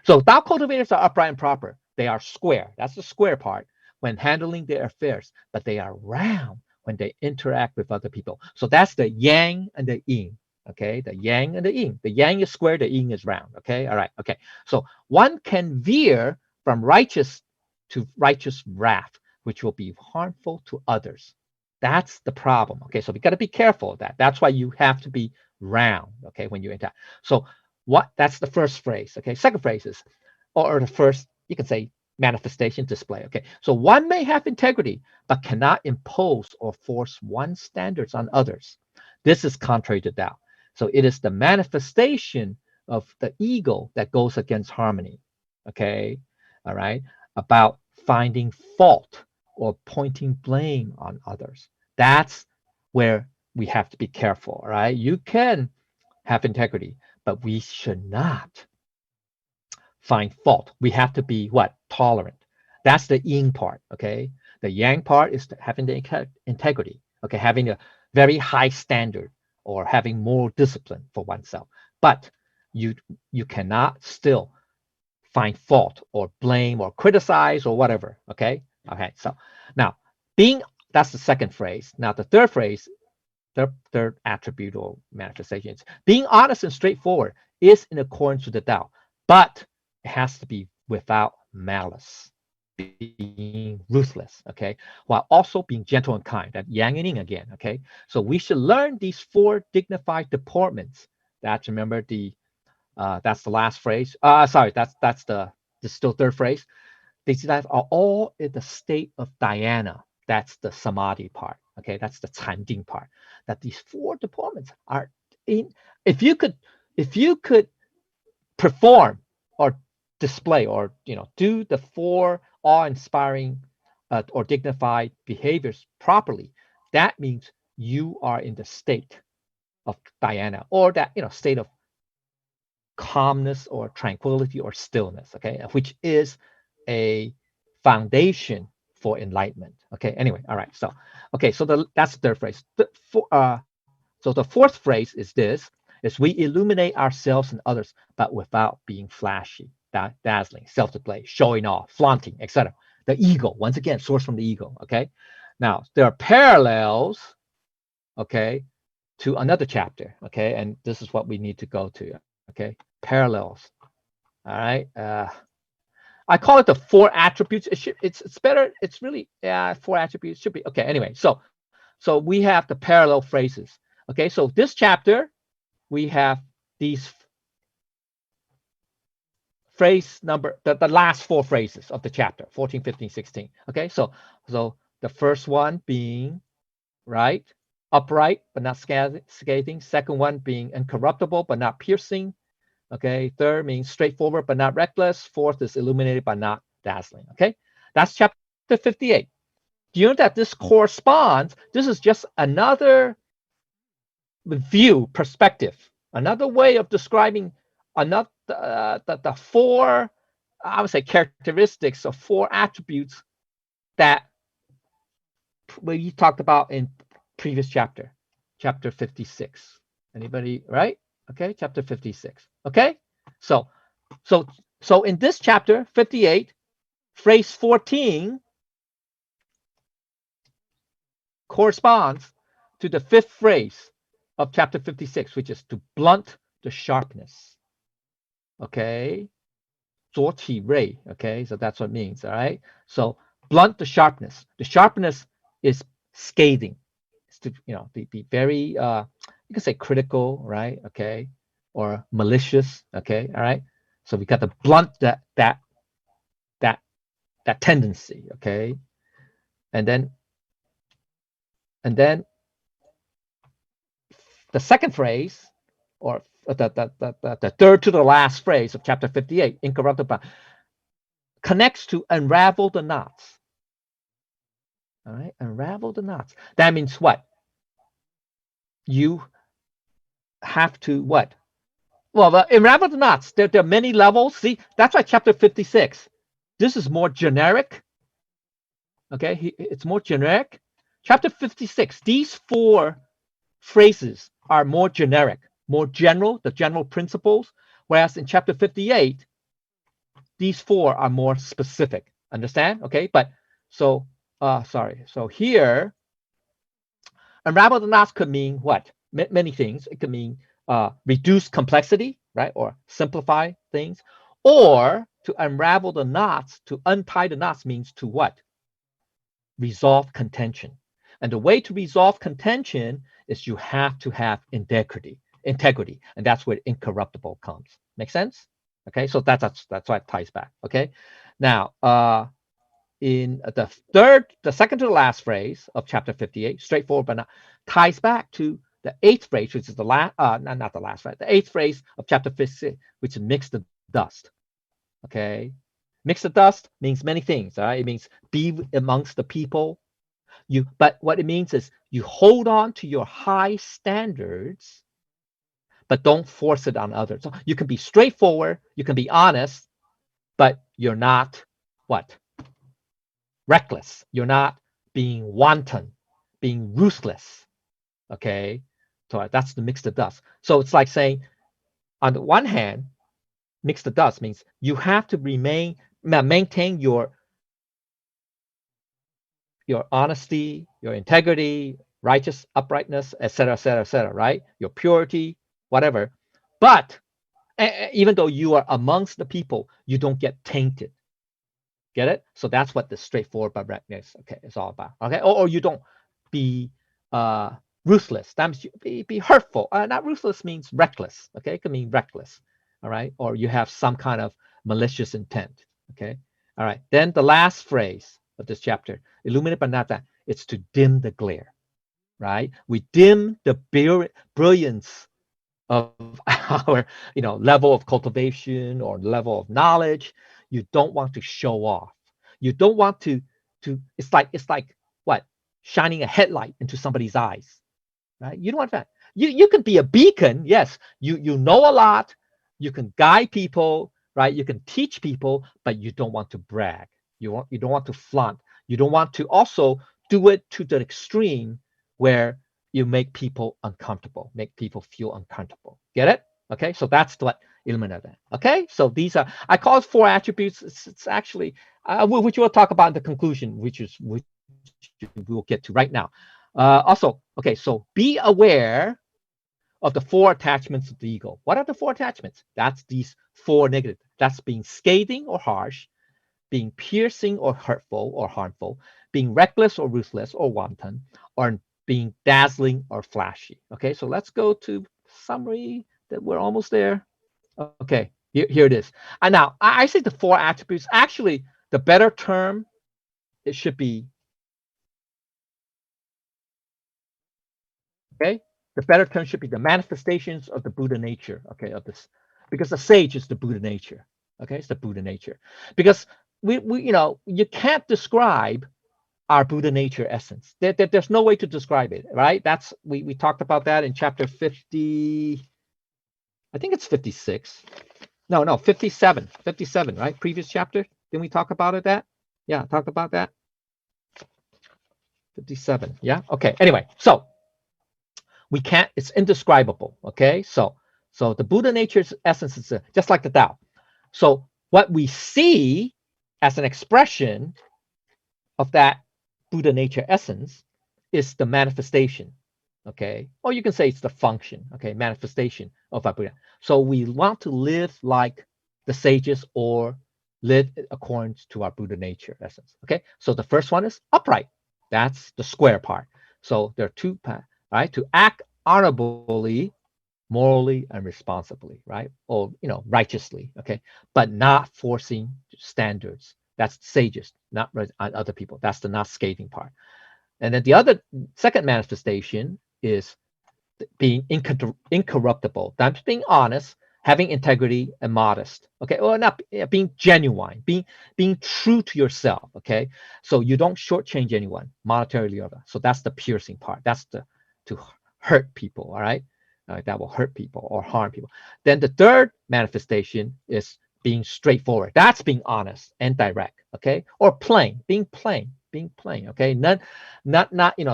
[SPEAKER 1] So Tao cultivators are upright and proper. They are square. That's the square part when handling their affairs, but they are round when they interact with other people. So that's the yang and the yin. Okay, the yang and the yin. The yang is square, the yin is round. Okay, all right. Okay, so one can veer from righteous to righteous wrath, which will be harmful to others. That's the problem. Okay, so we got to be careful of that. That's why you have to be round. Okay, when you interact. So that's the first phrase. Okay, second phrase is, or the first, you can say, manifestation display. Okay, so one may have integrity, but cannot impose or force one's standards on others. This is contrary to Tao. So it is the manifestation of the ego that goes against harmony. Okay, all right, about finding fault or pointing blame on others. That's where we have to be careful, right? You can have integrity, but we should not find fault. We have to be what? Tolerant. That's the yin part, okay? The yang part is having the integrity, okay? Having a very high standard or having more discipline for oneself. But you cannot still find fault or blame or criticize or whatever, okay? Okay, so now that's the second phrase. Now the third phrase, third attribute or manifestation is being honest and straightforward is in accordance with the Tao, but it has to be without malice, being ruthless, okay, while also being gentle and kind. That yang and yin again, okay. So we should learn these four dignified deportments. Remember that's the last phrase. Sorry, that's the still third phrase. These guys are all in the state of dhyana. That's the samadhi part. Okay, that's the canding part. That these four deportments are in. If you could perform or display or do the four awe-inspiring or dignified behaviors properly, that means you are in the state of dhyana, or that state of calmness or tranquility or stillness. Okay, which is a foundation for enlightenment. Okay, anyway, all right. So, okay, so that's the third phrase. So the fourth phrase is this: is we illuminate ourselves and others, but without being flashy, dazzling, self-display, showing off, flaunting, etc. The ego, once again, sourced from the ego. Okay, now there are parallels. Okay, to another chapter. Okay, and this is what we need to go to. Okay, parallels. All right. I call it the four attributes. It's better. It's really, four attributes should be okay. Anyway, so we have the parallel phrases. Okay, so this chapter we have these phrase number, the last four phrases of the chapter 14, 15, 16. Okay, so the first one being right, upright but not scathing. Second one being incorruptible but not piercing. Okay, third means straightforward but not reckless. Fourth is illuminated but not dazzling. Okay, that's chapter 58. Do you know that this corresponds? This is just another view, perspective, another way of describing another the four, I would say, characteristics of four attributes that we talked about in previous chapter 56. Anybody, right? Okay, chapter 56. Okay, so So in this chapter 58, phrase 14 corresponds to the fifth phrase of chapter 56, which is to blunt the sharpness. Okay, 左起锐. Okay, so that's what it means. All right, so blunt the sharpness. The sharpness is scathing. It's to be very you can say critical, right? Okay, or malicious. Okay, all right. So we got to blunt that tendency. Okay, and then the second phrase, or the third to the last phrase of chapter 58, incorruptible, connects to unravel the knots. All right, unravel the knots. That means what? You have to what? Well, unravel the knots. There are many levels. See, that's why chapter 56. This is more generic. Okay, it's more generic. Chapter 56. These four phrases are more generic, more general, the general principles. Whereas in chapter 58, these four are more specific. Understand? Okay, but so sorry. So here, unravel the knots could mean what? Many things. It could mean reduce complexity, right, or simplify things, or to unravel the knots, to untie the knots means to what? Resolve contention. And the way to resolve contention is you have to have integrity, and that's where incorruptible comes. Make sense? Okay, so that's why it ties back. Okay, now in the second to the last phrase of chapter 58, straightforward but not, ties back to the eighth phrase, which is the last, not the last phrase, the eighth phrase of chapter 56, which is mix the dust. Okay, mix the dust means many things. All right, it means be amongst the people. But what it means is you hold on to your high standards, but don't force it on others. So you can be straightforward, you can be honest, but you're not what? Reckless. You're not being wanton, being ruthless. Okay, so that's the mix the dust. So it's like saying, on the one hand, mix the dust means you have to maintain your honesty, your integrity, righteous uprightness, etc., etc., etc., right? Your purity, whatever. But even though you are amongst the people, you don't get tainted. Get it? So that's what the straightforward directness, okay, is all about. Okay, or you don't be ruthless. That means be hurtful. Not ruthless means reckless. Okay, it can mean reckless. All right, or you have some kind of malicious intent. Okay, all right. Then the last phrase of this chapter, illuminate but not that. It's to dim the glare. Right? We dim the brilliance of our level of cultivation or level of knowledge. You don't want to show off. You don't want to it's like what? Shining a headlight into somebody's eyes. Right? You don't want that. You can be a beacon. Yes, you know a lot. You can guide people, right? You can teach people, but you don't want to brag. You don't want to flaunt. You don't want to also do it to the extreme where you make people uncomfortable, make people feel uncomfortable. Get it? Okay, so that's what eliminate that. Okay, so these are, I call it four attributes. It's actually which we'll talk about in the conclusion, which we'll get to right now. Also, okay, so be aware of the four attachments of the ego. What are the four attachments? That's these four negative. That's being scathing or harsh, being piercing or hurtful or harmful, being reckless or ruthless or wanton, or being dazzling or flashy. Okay, so let's go to summary that we're almost there. Okay, here it is. And now I say the four attributes. Actually, the better term, it should be, okay, the better term should be the manifestations of the Buddha nature. Okay, of this, because the sage is the Buddha nature. Okay, it's the Buddha nature. Because we you can't describe our Buddha nature essence. There's no way to describe it, right? That's we talked about that in chapter 50. I think it's 56. No, 57. 57, right? Previous chapter. Didn't we talk about it? That? Yeah, talked about that. 57. Yeah. Okay. Anyway, so we can't. It's indescribable. Okay. So the Buddha nature's essence is just like the Tao. So what we see as an expression of that Buddha nature essence is the manifestation, okay? Or you can say it's the function, okay? Manifestation of our Buddha. So we want to live like the sages or live according to our Buddha nature essence, okay? So the first one is upright. That's the square part. So there are two paths, right? To act honorably, morally, and responsibly, right? Or, righteously, okay? But not forcing standards. That's sages, not other people. That's the not scathing part. And then the other second manifestation is being incorruptible. That's being honest, having integrity, and modest. Okay, or not being genuine, being true to yourself. Okay, so you don't shortchange anyone monetarily or other. So that's the piercing part. That's the to hurt people. All right, that will hurt people or harm people. Then the third manifestation is being straightforward. That's being honest and direct. Okay, or plain, being plain. Okay, not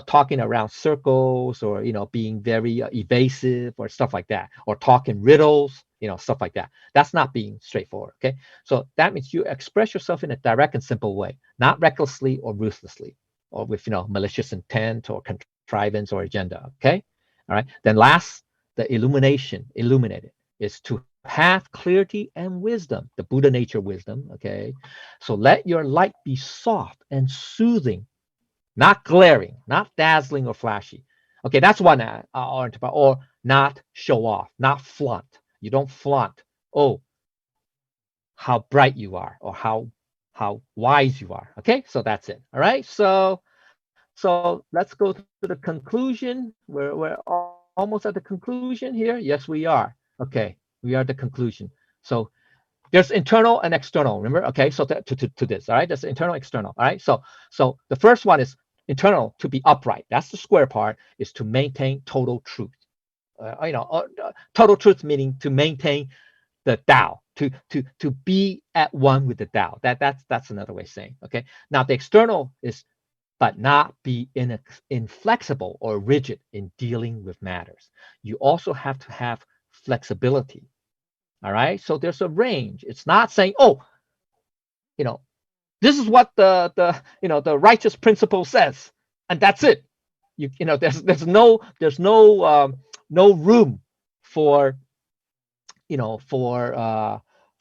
[SPEAKER 1] talking around circles or being very evasive or stuff like that, or talking riddles, stuff like that. That's not being straightforward. Okay, so that means you express yourself in a direct and simple way, not recklessly or ruthlessly or with malicious intent or contrivance or agenda. Okay, all right. Then last, the illuminated is to have clarity and wisdom, the Buddha nature wisdom. Okay, so let your light be soft and soothing, not glaring, not dazzling or flashy. Okay, that's one or not show off, not flaunt. You don't flaunt, oh, how bright you are or how wise you are. Okay, so that's it. All right, so let's go to the conclusion. We're almost at the conclusion here. Yes, we are. Okay, we are at the conclusion. So there's internal and external. Remember? Okay, so to this. All right, there's internal, external. All right, so the first one is internal, to be upright. That's the square part. Is to maintain total truth. Total truth meaning to maintain the Tao, to be at one with the Tao. That's another way of saying. Okay. Now the external is, but not be inflexible or rigid in dealing with matters. You also have to have flexibility. All right. So there's a range. It's not saying, oh, you know, this is what the righteous principle says, and that's it. There's no room for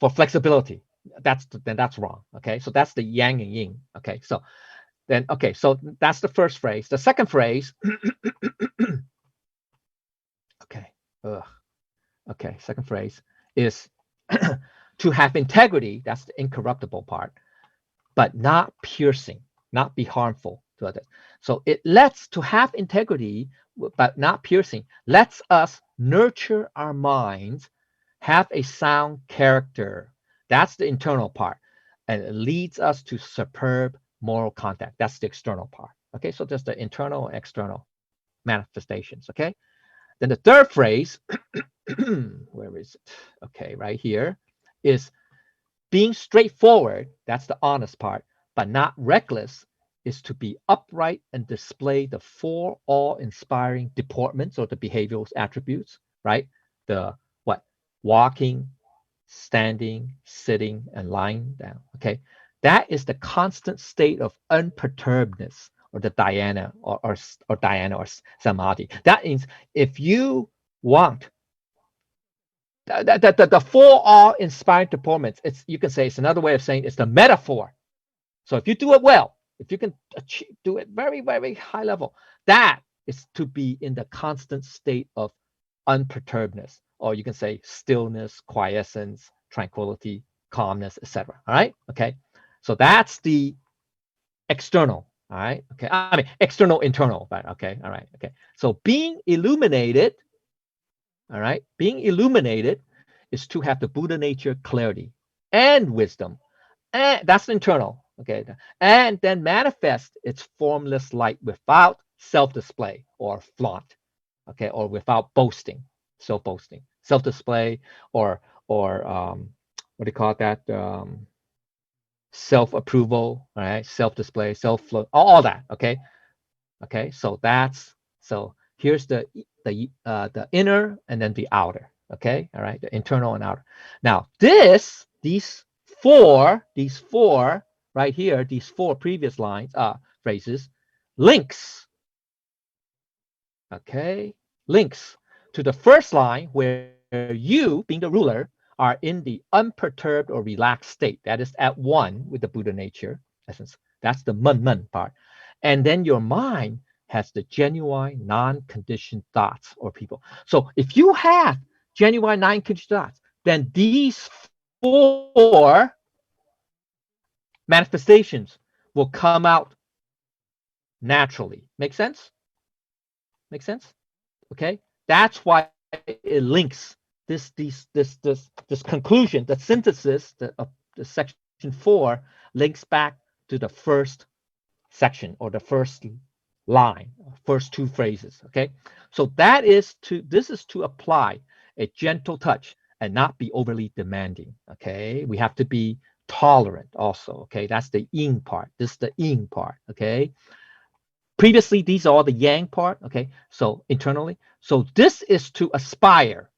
[SPEAKER 1] for flexibility. That's wrong. Okay, so that's the yang and yin. Okay, so that's the first phrase. The second phrase, okay, ugh, okay, second phrase is to have integrity. That's the incorruptible part, but not piercing, not be harmful to others. So it lets to have integrity, but not piercing, lets us nurture our minds, have a sound character. That's the internal part. And it leads us to superb moral conduct. That's the external part. Okay, so there's the internal and external manifestations. Okay, then the third phrase, where is it? Okay, right here, is being straightforward. That's the honest part, but not reckless, is to be upright and display the four awe-inspiring deportments or the behavioral attributes, right? The what? Walking, standing, sitting, and lying down. Okay. That is the constant state of unperturbedness, or the dhyana, or dhyana or samadhi. That means if you want the four awe-inspiring deportments, you can say it's another way of saying it's the metaphor. So if you do it well, if you can do it very, very high level, that is to be in the constant state of unperturbedness, or you can say stillness, quiescence, tranquility, calmness, etc. All right. Okay. So that's the external. All right. Okay. I mean, external, internal, but okay. All right. Okay. So being illuminated, all right, being illuminated is to have the Buddha nature clarity and wisdom. And that's internal. Okay. And then manifest its formless light without self-display or flaunt. Okay, or without boasting, self-boasting, self-display, or what do you call that? Self-approval, right? Self-display, self-flow, all that. Okay, okay. So here's the inner and then the outer. Okay, all right, the internal and outer. Now these four right here, these four previous lines, phrases, links, okay, links to the first line where you, being the ruler, are in the unperturbed or relaxed state. That is at one with the Buddha nature, essence. That's the mun part. And then your mind has the genuine, non-conditioned thoughts or people. So if you have genuine, non-conditioned thoughts, then these four manifestations will come out naturally. Make sense? Make sense? Okay. That's why it links this conclusion, the synthesis of the section 4 links back to the first section or the first line, first two phrases. Okay. So this is to apply a gentle touch and not be overly demanding. Okay. We have to be tolerant also. Okay. That's the yin part. This is the yin part. Okay. Previously, these are all the yang part, okay? So internally. So this is to aspire,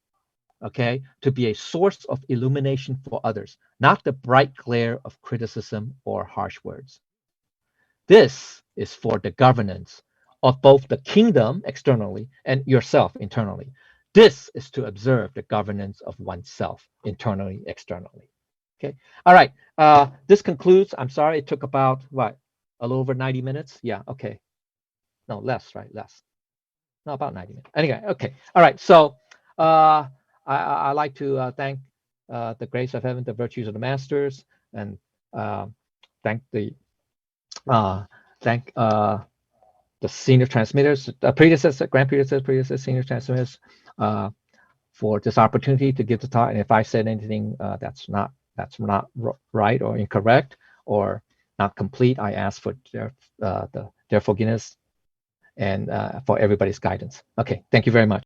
[SPEAKER 1] okay, to be a source of illumination for others, not the bright glare of criticism or harsh words. This is for the governance of both the kingdom externally and yourself internally. This is to observe the governance of oneself internally, externally. Okay. All right. This concludes. I'm sorry it took about what, a little over 90 minutes. Yeah. Okay. No, less, right? Less. No, about 90 minutes. Anyway, okay. All right. So I like to thank the grace of heaven, the virtues of the masters, and thank the senior transmitters, predecessor, grand predecessor, senior transmitters, for this opportunity to give the talk. And if I said anything that's not right or incorrect or not complete, I ask for their forgiveness and for everybody's guidance. Okay, thank you very much.